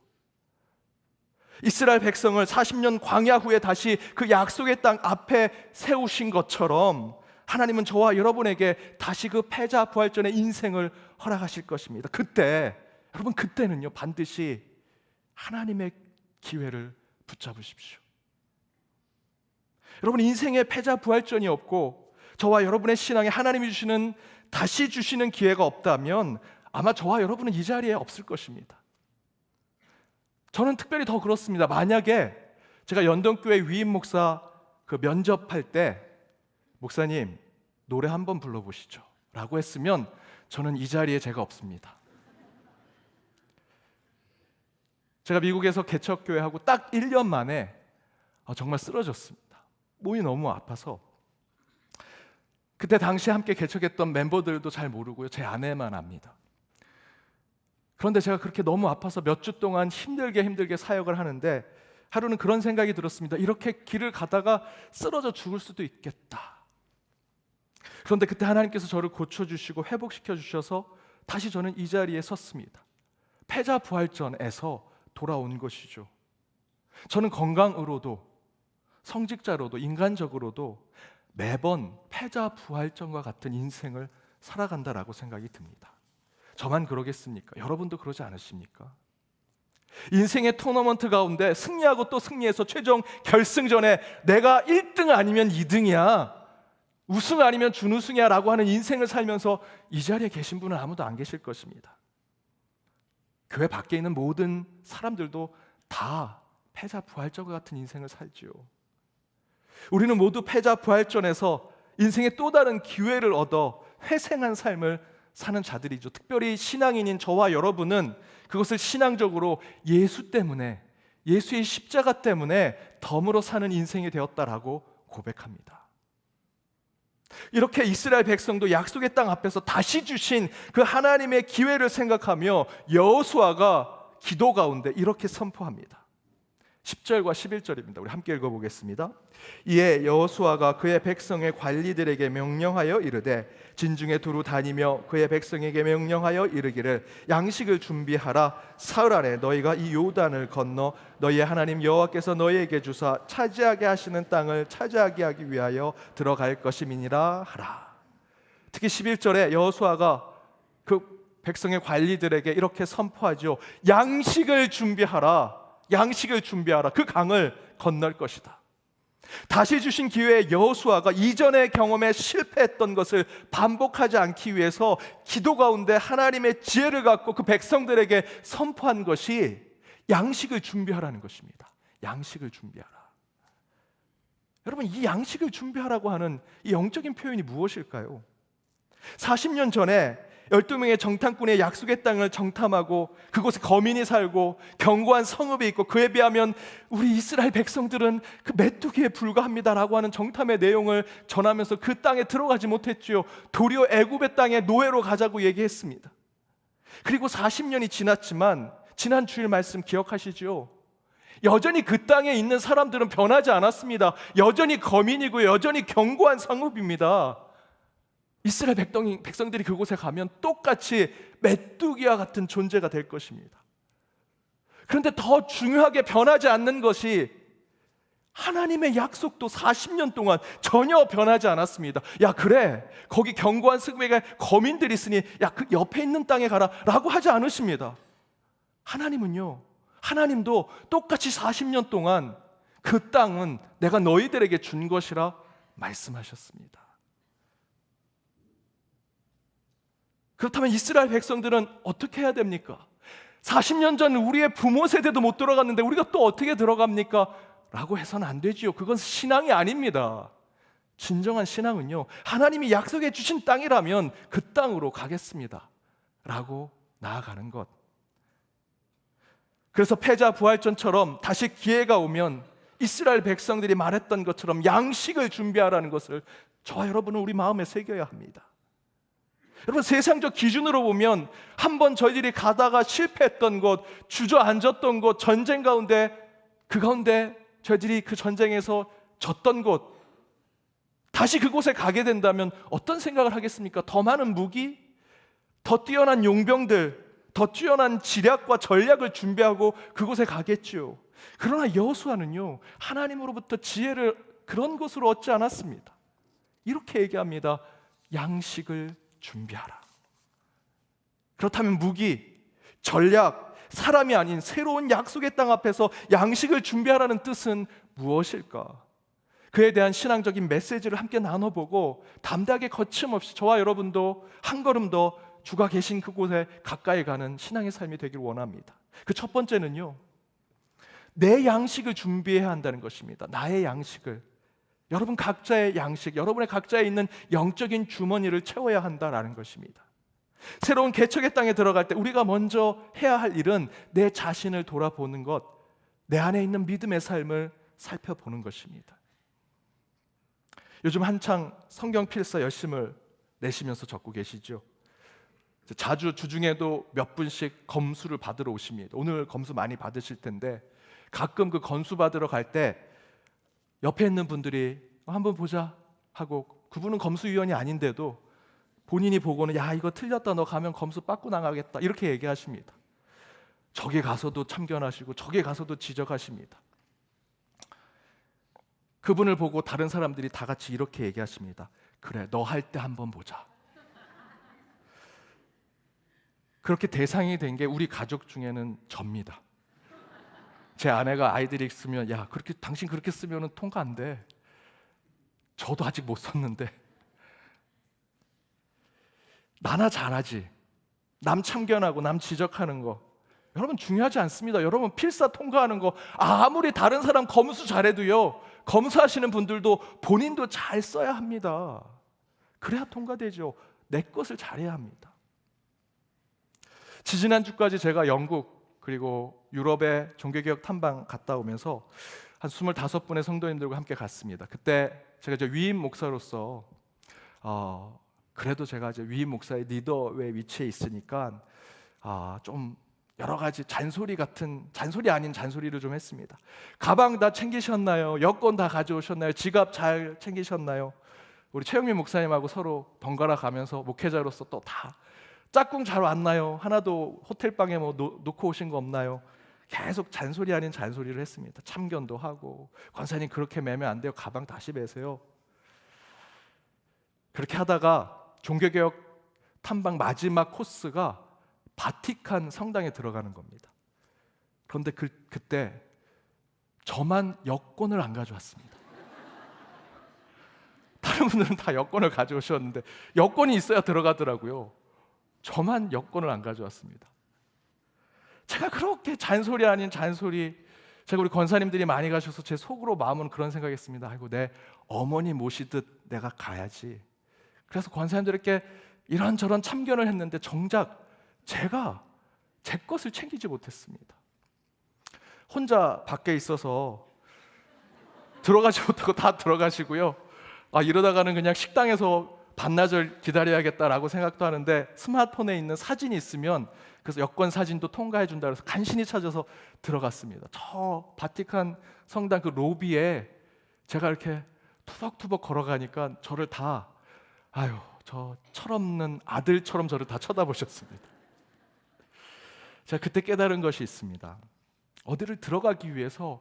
이스라엘 백성을 40년 광야 후에 다시 그 약속의 땅 앞에 세우신 것처럼 하나님은 저와 여러분에게 다시 그 패자부활전의 인생을 허락하실 것입니다. 그때 여러분, 그때는요 반드시 하나님의 기회를 붙잡으십시오. 여러분, 인생에 패자부활전이 없고 저와 여러분의 신앙에 하나님이 주시는, 다시 주시는 기회가 없다면 아마 저와 여러분은 이 자리에 없을 것입니다. 저는 특별히 더 그렇습니다. 만약에 제가 연동교회 위임 목사 그 면접할 때 목사님 노래 한번 불러보시죠 라고 했으면 저는 이 자리에 제가 없습니다. 제가 미국에서 개척교회하고 딱 1년 만에 정말 쓰러졌습니다. 몸이 너무 아파서. 그때 당시 함께 개척했던 멤버들도 잘 모르고요, 제 아내만 압니다. 그런데 제가 그렇게 너무 아파서 몇 주 동안 힘들게 사역을 하는데 하루는 그런 생각이 들었습니다. 이렇게 길을 가다가 쓰러져 죽을 수도 있겠다. 그런데 그때 하나님께서 저를 고쳐주시고 회복시켜 주셔서 다시 저는 이 자리에 섰습니다. 패자부활전에서 돌아온 것이죠. 저는 건강으로도 성직자로도 인간적으로도 매번 패자부활전과 같은 인생을 살아간다라고 생각이 듭니다. 저만 그러겠습니까? 여러분도 그러지 않으십니까? 인생의 토너먼트 가운데 승리하고 또 승리해서 최종 결승전에 내가 1등 아니면 2등이야, 우승 아니면 준우승이야 라고 하는 인생을 살면서 이 자리에 계신 분은 아무도 안 계실 것입니다. 교회 밖에 있는 모든 사람들도 다 패자부활전과 같은 인생을 살지요. 우리는 모두 패자부활전에서 인생의 또 다른 기회를 얻어 회생한 삶을 사는 자들이죠. 특별히 신앙인인 저와 여러분은 그것을 신앙적으로 예수 때문에, 예수의 십자가 때문에 덤으로 사는 인생이 되었다라고 고백합니다. 이렇게 이스라엘 백성도 약속의 땅 앞에서 다시 주신 그 하나님의 기회를 생각하며 여호수아가 기도 가운데 이렇게 선포합니다. 10절과 11절입니다. 우리 함께 읽어보겠습니다. 이에 여호수아가 그의 백성의 관리들에게 명령하여 이르되 진중에 두루 다니며 그의 백성에게 명령하여 이르기를 양식을 준비하라. 사흘 안에 너희가 이 요단을 건너 너희의 하나님 여호와께서 너희에게 주사 차지하게 하시는 땅을 차지하게 하기 위하여 들어갈 것임이니라 하라. 특히 11절에 여호수아가 그 백성의 관리들에게 이렇게 선포하죠. 양식을 준비하라. 양식을 준비하라. 그 강을 건널 것이다. 다시 주신 기회에 여호수아가 이전의 경험에 실패했던 것을 반복하지 않기 위해서 기도 가운데 하나님의 지혜를 갖고 그 백성들에게 선포한 것이 양식을 준비하라는 것입니다. 양식을 준비하라. 여러분, 이 양식을 준비하라고 하는 이 영적인 표현이 무엇일까요? 40년 전에 12명의 정탐꾼의 약속의 땅을 정탐하고 그곳에 거민이 살고 견고한 성읍이 있고 그에 비하면 우리 이스라엘 백성들은 그 메뚜기에 불과합니다라고 하는 정탐의 내용을 전하면서 그 땅에 들어가지 못했지요. 도리어 애굽의 땅에 노예로 가자고 얘기했습니다. 그리고 40년이 지났지만 지난 주일 말씀 기억하시죠? 여전히 그 땅에 있는 사람들은 변하지 않았습니다. 여전히 거민이고 여전히 견고한 성읍입니다. 이스라엘 백성들이 그곳에 가면 똑같이 메뚜기와 같은 존재가 될 것입니다. 그런데 더 중요하게 변하지 않는 것이 하나님의 약속도 40년 동안 전혀 변하지 않았습니다. 야, 그래, 거기 견고한 성읍에 거민들이 있으니 야, 그 옆에 있는 땅에 가라 라고 하지 않으십니다. 하나님은요, 하나님도 똑같이 40년 동안 그 땅은 내가 너희들에게 준 것이라 말씀하셨습니다. 그렇다면 이스라엘 백성들은 어떻게 해야 됩니까? 40년 전 우리의 부모 세대도 못 들어갔는데 우리가 또 어떻게 들어갑니까? 라고 해서는 안 되지요. 그건 신앙이 아닙니다. 진정한 신앙은요, 하나님이 약속해 주신 땅이라면 그 땅으로 가겠습니다 라고 나아가는 것. 그래서 패자부활전처럼 다시 기회가 오면 이스라엘 백성들이 말했던 것처럼 양식을 준비하라는 것을 저와 여러분은 우리 마음에 새겨야 합니다. 여러분, 세상적 기준으로 보면 한번 저희들이 가다가 실패했던 곳, 주저앉았던 곳, 전쟁 가운데 그 가운데 저희들이 그 전쟁에서 졌던 곳, 다시 그곳에 가게 된다면 어떤 생각을 하겠습니까? 더 많은 무기, 더 뛰어난 용병들, 더 뛰어난 지략과 전략을 준비하고 그곳에 가겠죠. 그러나 여호수아는요, 하나님으로부터 지혜를 그런 것으로 얻지 않았습니다. 이렇게 얘기합니다. 양식을 준비하라. 그렇다면 무기, 전략, 사람이 아닌 새로운 약속의 땅 앞에서 양식을 준비하라는 뜻은 무엇일까? 그에 대한 신앙적인 메시지를 함께 나눠보고 담대하게 거침없이 저와 여러분도 한 걸음 더 주가 계신 그곳에 가까이 가는 신앙의 삶이 되길 원합니다. 그 첫 번째는요, 내 양식을 준비해야 한다는 것입니다. 나의 양식을, 여러분 각자의 양식, 여러분의 각자에 있는 영적인 주머니를 채워야 한다는 것입니다. 새로운 개척의 땅에 들어갈 때 우리가 먼저 해야 할 일은 내 자신을 돌아보는 것, 내 안에 있는 믿음의 삶을 살펴보는 것입니다. 요즘 한창 성경 필사 열심을 내시면서 적고 계시죠. 자주 주중에도 몇 분씩 검수를 받으러 오십니다. 오늘 검수 많이 받으실 텐데 가끔 그 검수 받으러 갈 때 옆에 있는 분들이 한번 보자 하고, 그분은 검수위원이 아닌데도 본인이 보고는 야 이거 틀렸다, 너 가면 검수 받고 나가겠다 이렇게 얘기하십니다. 저기 가서도 참견하시고 저기 가서도 지적하십니다. 그분을 보고 다른 사람들이 다 같이 이렇게 얘기하십니다. 그래, 너 할 때 한번 보자. 그렇게 대상이 된 게 우리 가족 중에는 접니다. 제 아내가 아이들이 있으면 야 그렇게 당신 그렇게 쓰면은 통과 안 돼. 저도 아직 못 썼는데. 나나 잘하지. 남 참견하고 남 지적하는 거 여러분 중요하지 않습니다. 여러분 필사 통과하는 거 아무리 다른 사람 검수 잘해도요, 검수하시는 분들도 본인도 잘 써야 합니다. 그래야 통과되죠. 내 것을 잘해야 합니다. 지지난주까지 제가 영국 그리고 유럽의 종교개혁 탐방 갔다 오면서 한 25분의 성도님들과 함께 갔습니다. 그때 제가 이제 위임 목사로서 그래도 제가 이제 위임 목사의 리더의 위치에 있으니까 좀 여러 가지 잔소리 아닌 잔소리를 좀 했습니다. 가방 다 챙기셨나요? 여권 다 가져오셨나요? 지갑 잘 챙기셨나요? 우리 최영민 목사님하고 서로 번갈아 가면서 목회자로서 또 다 짝꿍 잘 왔나요? 하나도 호텔방에 뭐 놓고 오신 거 없나요? 계속 잔소리 아닌 잔소리를 했습니다. 참견도 하고, 권사님 그렇게 매면 안 돼요. 가방 다시 매세요. 그렇게 하다가 종교개혁 탐방 마지막 코스가 바티칸 성당에 들어가는 겁니다. 그런데 그때 저만 여권을 안 가져왔습니다. 다른 분들은 다 여권을 가져오셨는데 여권이 있어야 들어가더라고요. 저만 여권을 안 가져왔습니다. 제가 그렇게 잔소리 아닌 잔소리, 제가 우리 권사님들이 많이 가셔서 제 속으로 마음은 그런 생각했습니다. 아이고 내 어머니 모시듯 내가 가야지. 그래서 권사님들에게 이런저런 참견을 했는데 정작 제가 제 것을 챙기지 못했습니다. 혼자 밖에 있어서 들어가지 못하고 다 들어가시고요. 이러다가는 그냥 식당에서 반나절 기다려야겠다라고 생각도 하는데 스마트폰에 있는 사진이 있으면 그래서 여권 사진도 통과해 준다 그래서 간신히 찾아서 들어갔습니다. 저 바티칸 성당 그 로비에 제가 이렇게 투벅투벅 걸어가니까 저를 다 저 철없는 아들처럼 저를 다 쳐다보셨습니다. 제가 그때 깨달은 것이 있습니다. 어디를 들어가기 위해서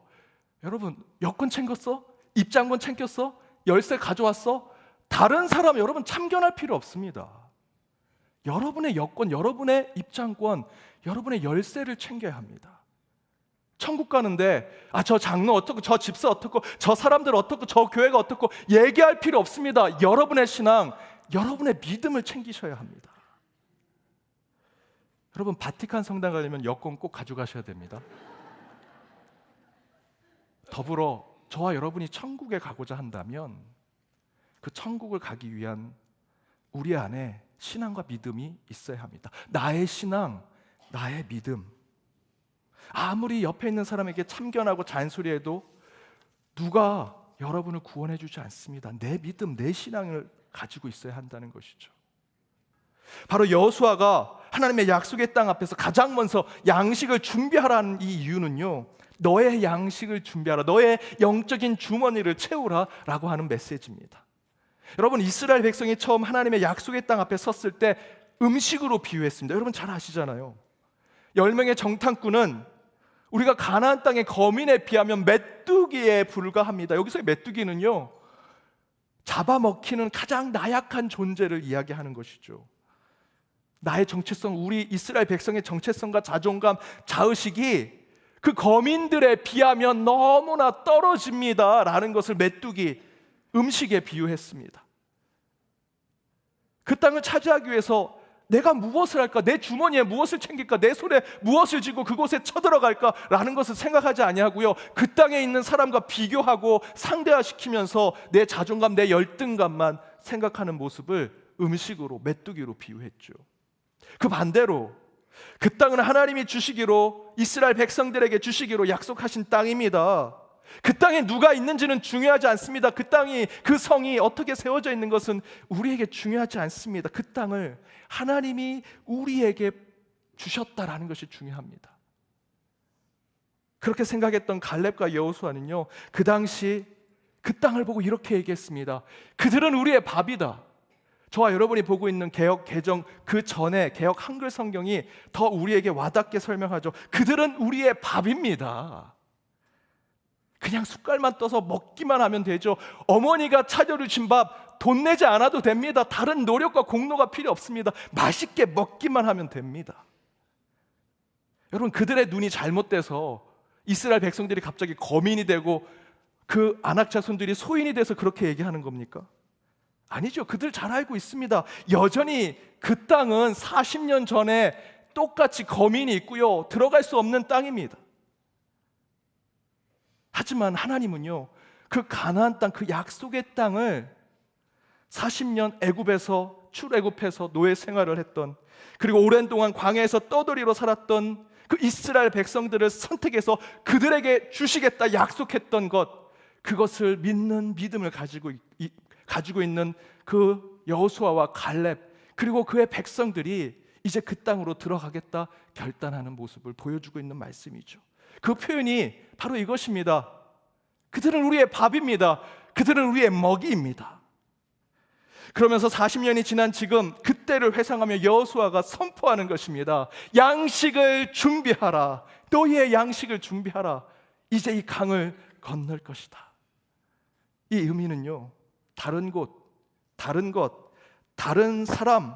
여러분 여권 챙겼어? 입장권 챙겼어? 열쇠 가져왔어? 다른 사람 여러분 참견할 필요 없습니다. 여러분의 여권, 여러분의 입장권, 여러분의 열쇠를 챙겨야 합니다. 천국 가는데 저 장로 어떻고 저 집사 어떻고 저 사람들 어떻고 저 교회가 어떻고 얘기할 필요 없습니다. 여러분의 신앙, 여러분의 믿음을 챙기셔야 합니다. 여러분 바티칸 성당 가려면 여권 꼭 가져가셔야 됩니다. 더불어 저와 여러분이 천국에 가고자 한다면 그 천국을 가기 위한 우리 안에 신앙과 믿음이 있어야 합니다. 나의 신앙, 나의 믿음. 아무리 옆에 있는 사람에게 참견하고 잔소리해도 누가 여러분을 구원해 주지 않습니다. 내 믿음, 내 신앙을 가지고 있어야 한다는 것이죠. 바로 여호수아가 하나님의 약속의 땅 앞에서 가장 먼저 양식을 준비하라는 이 이유는요, 너의 양식을 준비하라, 너의 영적인 주머니를 채우라 라고 하는 메시지입니다. 여러분 이스라엘 백성이 처음 하나님의 약속의 땅 앞에 섰을 때 음식으로 비유했습니다. 여러분 잘 아시잖아요. 10명의 정탐꾼은 우리가 가나안 땅의 거민에 비하면 메뚜기에 불과합니다. 여기서의 메뚜기는요, 잡아먹히는 가장 나약한 존재를 이야기하는 것이죠. 나의 정체성, 우리 이스라엘 백성의 정체성과 자존감, 자의식이 그 거민들에 비하면 너무나 떨어집니다 라는 것을 메뚜기, 음식에 비유했습니다. 그 땅을 차지하기 위해서 내가 무엇을 할까? 내 주머니에 무엇을 챙길까? 내 손에 무엇을 쥐고 그곳에 쳐들어갈까? 라는 것을 생각하지 아니하고요, 그 땅에 있는 사람과 비교하고 상대화시키면서 내 자존감, 내 열등감만 생각하는 모습을 음식으로, 메뚜기로 비유했죠. 그 반대로 그 땅은 하나님이 주시기로, 이스라엘 백성들에게 주시기로 약속하신 땅입니다. 그 땅에 누가 있는지는 중요하지 않습니다. 그 땅이, 그 성이 어떻게 세워져 있는 것은 우리에게 중요하지 않습니다. 그 땅을 하나님이 우리에게 주셨다라는 것이 중요합니다. 그렇게 생각했던 갈렙과 여호수아는요, 그 당시 그 땅을 보고 이렇게 얘기했습니다. 그들은 우리의 밥이다. 저와 여러분이 보고 있는 개역 개정 그 전에 개역 한글 성경이 더 우리에게 와닿게 설명하죠. 그들은 우리의 밥입니다. 그냥 숟갈만 떠서 먹기만 하면 되죠. 어머니가 차려주신 밥 돈 내지 않아도 됩니다. 다른 노력과 공로가 필요 없습니다. 맛있게 먹기만 하면 됩니다. 여러분, 그들의 눈이 잘못돼서 이스라엘 백성들이 갑자기 거민이 되고 그 아낙 자손들이 소인이 돼서 그렇게 얘기하는 겁니까? 아니죠. 그들 잘 알고 있습니다. 여전히 그 땅은 40년 전에 똑같이 거민이 있고요, 들어갈 수 없는 땅입니다. 하지만 하나님은요, 그 가나안 땅, 그 약속의 땅을 40년 애굽에서 출애굽해서 노예 생활을 했던, 그리고 오랜 동안 광야에서 떠돌이로 살았던 그 이스라엘 백성들을 선택해서 그들에게 주시겠다 약속했던 것, 그것을 믿는 믿음을 가지고 있는 그 여호수아와 갈렙, 그리고 그의 백성들이 이제 그 땅으로 들어가겠다 결단하는 모습을 보여주고 있는 말씀이죠. 그 표현이 바로 이것입니다. 그들은 우리의 밥입니다. 그들은 우리의 먹이입니다. 그러면서 40년이 지난 지금 그때를 회상하며 여호수아가 선포하는 것입니다. 양식을 준비하라. 너희의 양식을 준비하라. 이제 이 강을 건널 것이다. 이 의미는요, 다른 곳, 다른 것, 다른 사람,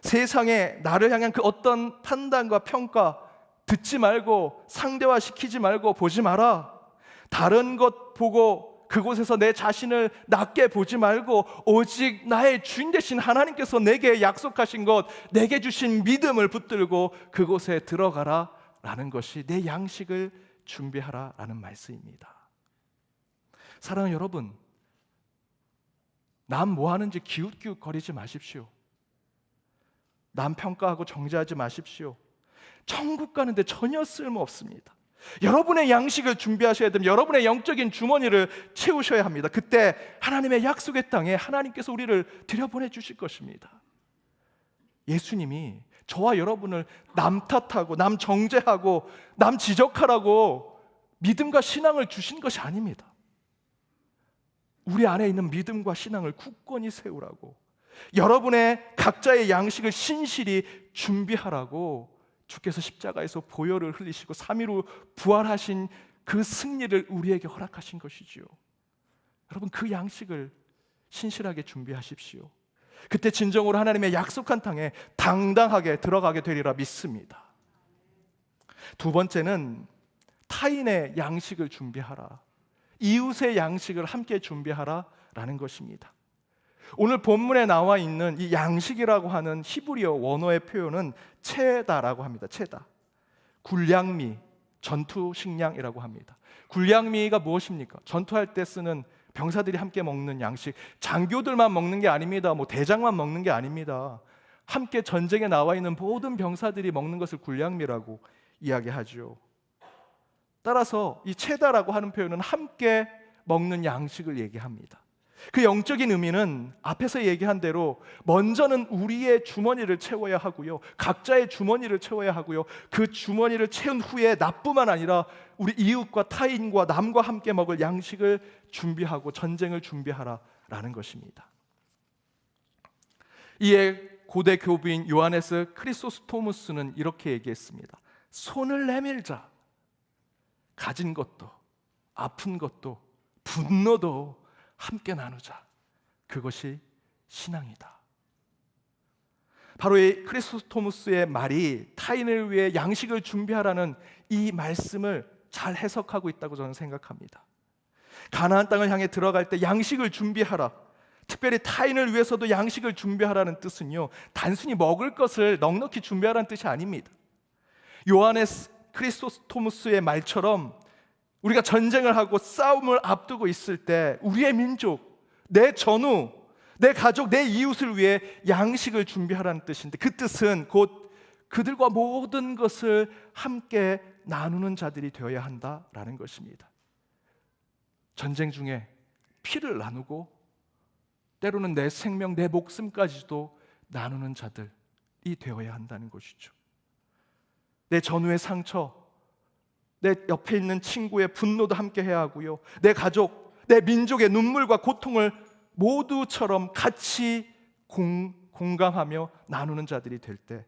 세상에 나를 향한 그 어떤 판단과 평가 듣지 말고, 상대화시키지 말고, 보지 마라. 다른 것 보고 그곳에서 내 자신을 낮게 보지 말고 오직 나의 주인 되신 하나님께서 내게 약속하신 것, 내게 주신 믿음을 붙들고 그곳에 들어가라 라는 것이, 내 양식을 준비하라 라는 말씀입니다. 사랑하는 여러분, 남 뭐 하는지 기웃기웃 거리지 마십시오. 남 평가하고 정죄하지 마십시오. 천국 가는데 전혀 쓸모없습니다. 여러분의 양식을 준비하셔야 됩니다. 여러분의 영적인 주머니를 채우셔야 합니다. 그때 하나님의 약속의 땅에 하나님께서 우리를 들여보내 주실 것입니다. 예수님이 저와 여러분을 남 탓하고 남 정죄하고 남 지적하라고 믿음과 신앙을 주신 것이 아닙니다. 우리 안에 있는 믿음과 신앙을 굳건히 세우라고, 여러분의 각자의 양식을 신실히 준비하라고 주께서 십자가에서 보혈을 흘리시고 3일 후 부활하신 그 승리를 우리에게 허락하신 것이지요. 여러분, 그 양식을 신실하게 준비하십시오. 그때 진정으로 하나님의 약속한 땅에 당당하게 들어가게 되리라 믿습니다. 두 번째는 타인의 양식을 준비하라, 이웃의 양식을 함께 준비하라 라는 것입니다. 오늘 본문에 나와 있는 이 양식이라고 하는 히브리어 원어의 표현은 체다라고 합니다. 체다, 굴량미, 전투 식량이라고 합니다. 굴량미가 무엇입니까? 전투할 때 쓰는 병사들이 함께 먹는 양식, 장교들만 먹는 게 아닙니다. 뭐 대장만 먹는 게 아닙니다. 함께 전쟁에 나와 있는 모든 병사들이 먹는 것을 굴량미라고 이야기하죠. 따라서 이 체다라고 하는 표현은 함께 먹는 양식을 얘기합니다. 그 영적인 의미는 앞에서 얘기한 대로 먼저는 우리의 주머니를 채워야 하고요, 각자의 주머니를 채워야 하고요, 그 주머니를 채운 후에 나뿐만 아니라 우리 이웃과 타인과 남과 함께 먹을 양식을 준비하고 전쟁을 준비하라라는 것입니다. 이에 고대 교부인 요하네스 크리소스토무스는 이렇게 얘기했습니다. 손을 내밀자. 가진 것도, 아픈 것도, 분노도 함께 나누자. 그것이 신앙이다. 바로 이 크리스토무스의 말이 타인을 위해 양식을 준비하라는 이 말씀을 잘 해석하고 있다고 저는 생각합니다. 가나안 땅을 향해 들어갈 때 양식을 준비하라, 특별히 타인을 위해서도 양식을 준비하라는 뜻은요, 단순히 먹을 것을 넉넉히 준비하라는 뜻이 아닙니다. 요하네스 크리스토무스의 말처럼 우리가 전쟁을 하고 싸움을 앞두고 있을 때 우리의 민족, 내 전우, 내 가족, 내 이웃을 위해 양식을 준비하라는 뜻인데, 그 뜻은 곧 그들과 모든 것을 함께 나누는 자들이 되어야 한다라는 것입니다. 전쟁 중에 피를 나누고 때로는 내 생명, 내 목숨까지도 나누는 자들이 되어야 한다는 것이죠. 내 전후의 상처, 내 옆에 있는 친구의 분노도 함께 해야 하고요, 내 가족, 내 민족의 눈물과 고통을 모두처럼 같이 공감하며 나누는 자들이 될 때,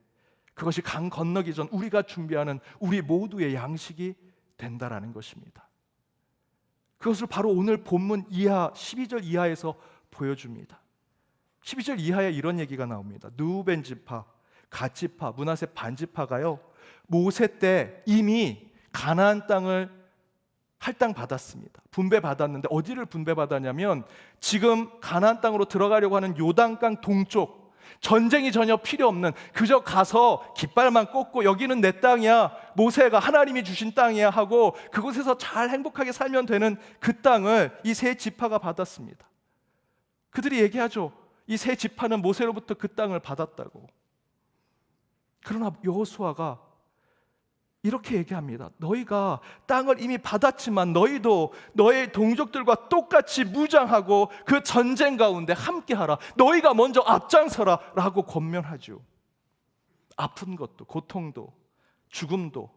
그것이 강 건너기 전 우리가 준비하는 우리 모두의 양식이 된다라는 것입니다. 그것을 바로 오늘 본문 이하 12절 이하에서 보여줍니다. 12절 이하에 이런 얘기가 나옵니다. 르우벤 지파, 갓 지파, 므낫세 반 지파가요, 모세 때 이미 가나안 땅을 할당 받았습니다. 분배 받았는데 어디를 분배 받았냐면 지금 가나안 땅으로 들어가려고 하는 요단강 동쪽, 전쟁이 전혀 필요 없는, 그저 가서 깃발만 꽂고 여기는 내 땅이야, 모세가 하나님이 주신 땅이야 하고 그곳에서 잘 행복하게 살면 되는 그 땅을 이 세 지파가 받았습니다. 그들이 얘기하죠. 이 세 지파는 모세로부터 그 땅을 받았다고. 그러나 여호수아가 이렇게 얘기합니다. 너희가 땅을 이미 받았지만 너희도 너의 동족들과 똑같이 무장하고 그 전쟁 가운데 함께하라. 너희가 먼저 앞장서라 라고 권면하죠. 아픈 것도, 고통도, 죽음도,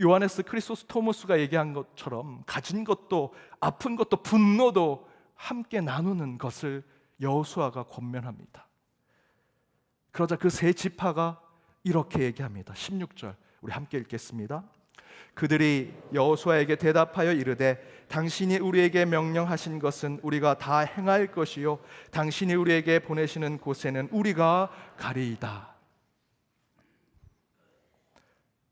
요하네스 크리소스토모스가 얘기한 것처럼 가진 것도, 아픈 것도, 분노도 함께 나누는 것을 여호수아가 권면합니다. 그러자 그 세 지파가 이렇게 얘기합니다. 16절 우리 함께 읽겠습니다. 그들이 여호수아에게 대답하여 이르되 당신이 우리에게 명령하신 것은 우리가 다 행할 것이요 당신이 우리에게 보내시는 곳에는 우리가 가리이다.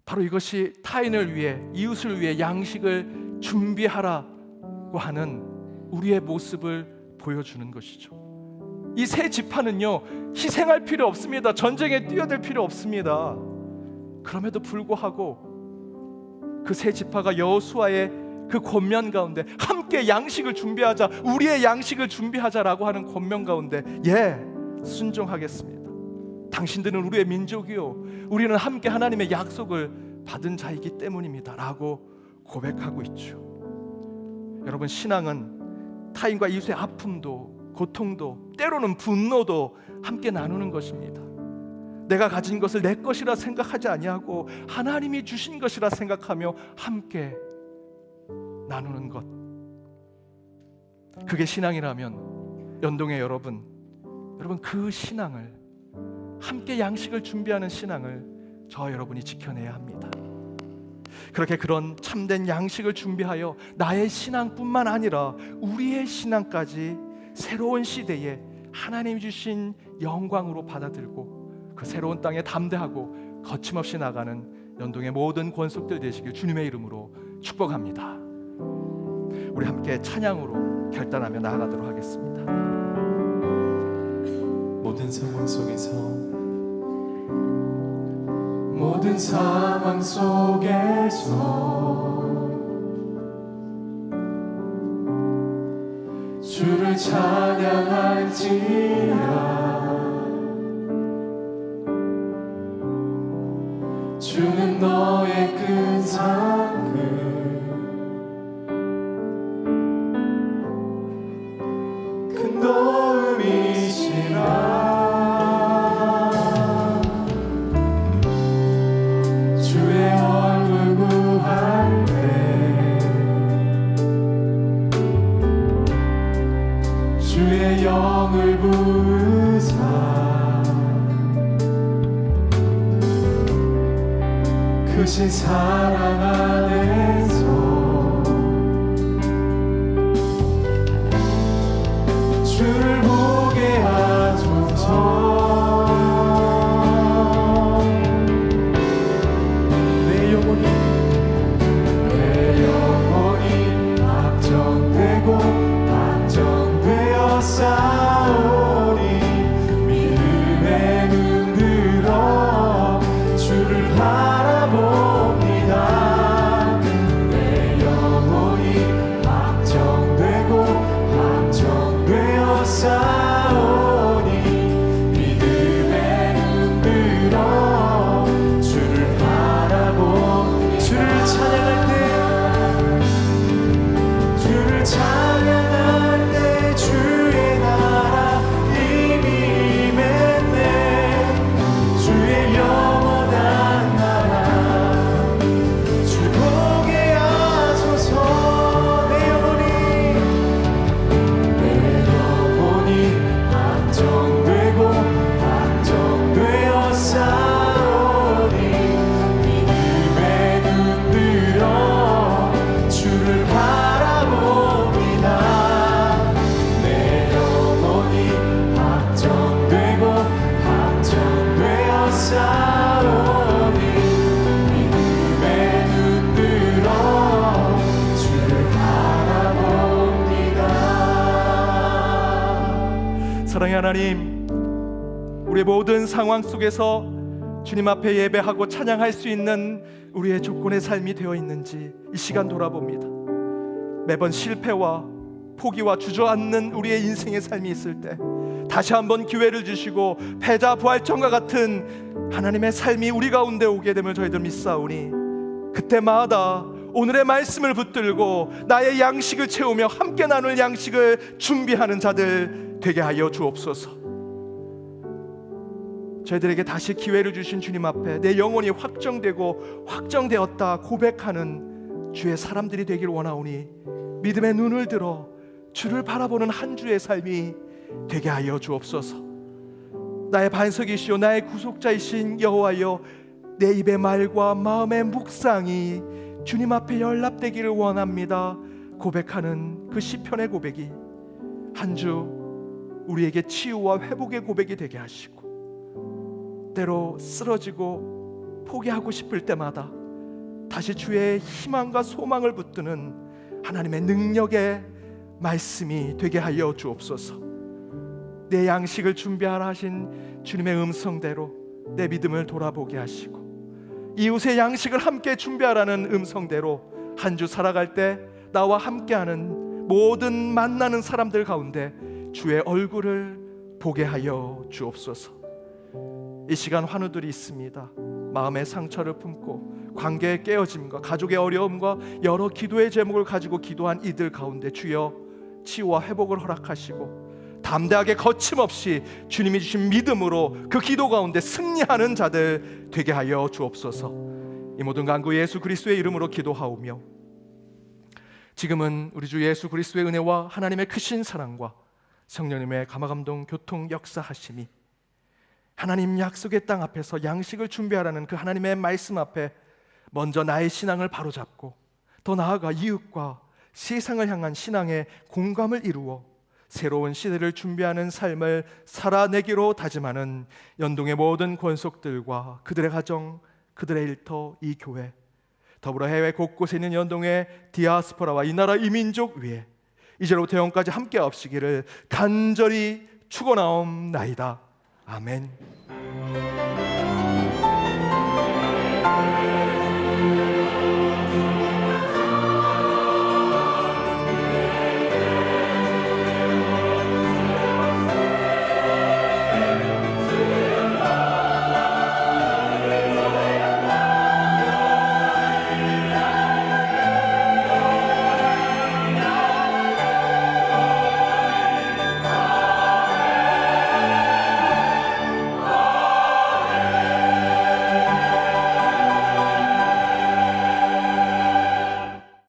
바로 이것이 타인을 위해, 이웃을 위해 양식을 준비하라고 하는 우리의 모습을 보여주는 것이죠. 이 세 지파는요, 희생할 필요 없습니다. 전쟁에 뛰어들 필요 없습니다. 그럼에도 불구하고 그 세 지파가 여호수아의 그 권면 가운데 함께 양식을 준비하자, 우리의 양식을 준비하자라고 하는 권면 가운데 순종하겠습니다. 당신들은 우리의 민족이요, 우리는 함께 하나님의 약속을 받은 자이기 때문입니다 라고 고백하고 있죠. 여러분, 신앙은 타인과 이웃의 아픔도, 고통도, 때로는 분노도 함께 나누는 것입니다. 내가 가진 것을 내 것이라 생각하지 아니하고 하나님이 주신 것이라 생각하며 함께 나누는 것, 그게 신앙이라면 연동의 여러분 그 신앙을, 함께 양식을 준비하는 신앙을 저와 여러분이 지켜내야 합니다. 그렇게 그런 참된 양식을 준비하여 나의 신앙뿐만 아니라 우리의 신앙까지 새로운 시대에 하나님이 주신 영광으로 받아들고 그 새로운 땅에 담대하고 거침없이 나가는 연동의 모든 권속들 되시길 주님의 이름으로 축복합니다. 우리 함께 찬양으로 결단하며 나아가도록 하겠습니다. 모든 상황 속에서 주를 찬양할지라. 주는 너의 큰 상급, 큰 도움이시라. 주의 얼굴 구할 때 주의 영을 부으사 크신 사랑 안에서 주를 보게 하소서. 내 영혼이 확정되고 확정되어 싸우니 믿음에 눈들어 주를 바라봅니다. 내 영혼이 확정되고 확정되어 싸우니 믿음에 눈들어 주를 바라봅니다. 주를 찬양할 때 하나님, 우리의 모든 상황 속에서 주님 앞에 예배하고 찬양할 수 있는 우리의 조건의 삶이 되어 있는지 이 시간 돌아봅니다. 매번 실패와 포기와 주저앉는 우리의 인생의 삶이 있을 때 다시 한번 기회를 주시고 패자 부활전과 같은 하나님의 삶이 우리 가운데 오게 됨을 저희들 믿사오니 그때마다 오늘의 말씀을 붙들고 나의 양식을 채우며 함께 나눌 양식을 준비하는 자들 되게 하여 주옵소서. 저희들에게 다시 기회를 주신 주님 앞에 내 영혼이 확정되고 확정되었다 고백하는 주의 사람들이 되길 원하오니 믿음의 눈을 들어 주를 바라보는 한 주의 삶이 되게 하여 주옵소서. 나의 반석이시오 나의 구속자이신 여호와여, 내 입의 말과 마음의 묵상이 주님 앞에 연락되기를 원합니다 고백하는 그 시편의 고백이 한 주 우리에게 치유와 회복의 고백이 되게 하시고, 때로 쓰러지고 포기하고 싶을 때마다 다시 주의 희망과 소망을 붙드는 하나님의 능력의 말씀이 되게 하여 주옵소서. 내 양식을 준비하라 하신 주님의 음성대로 내 믿음을 돌아보게 하시고, 이웃의 양식을 함께 준비하라는 음성대로 한 주 살아갈 때 나와 함께하는 모든 만나는 사람들 가운데 주의 얼굴을 보게 하여 주옵소서. 이 시간 환우들이 있습니다. 마음의 상처를 품고 관계의 깨어짐과 가족의 어려움과 여러 기도의 제목을 가지고 기도한 이들 가운데 주여 치유와 회복을 허락하시고 담대하게 거침없이 주님이 주신 믿음으로 그 기도 가운데 승리하는 자들 되게 하여 주옵소서. 이 모든 간구 예수 그리스도의 이름으로 기도하오며, 지금은 우리 주 예수 그리스도의 은혜와 하나님의 크신 사랑과 성령님의 감화감동 교통 역사하심이 하나님 약속의 땅 앞에서 양식을 준비하라는 그 하나님의 말씀 앞에 먼저 나의 신앙을 바로잡고 더 나아가 이웃과 세상을 향한 신앙의 공감을 이루어 새로운 시대를 준비하는 삶을 살아내기로 다짐하는 연동의 모든 권속들과 그들의 가정, 그들의 일터, 이 교회, 더불어 해외 곳곳에 있는 연동의 디아스포라와 이 나라 이민족 위에 이제로부터 영원까지 함께 하옵시기를 간절히 축원하옵나이다. 아멘.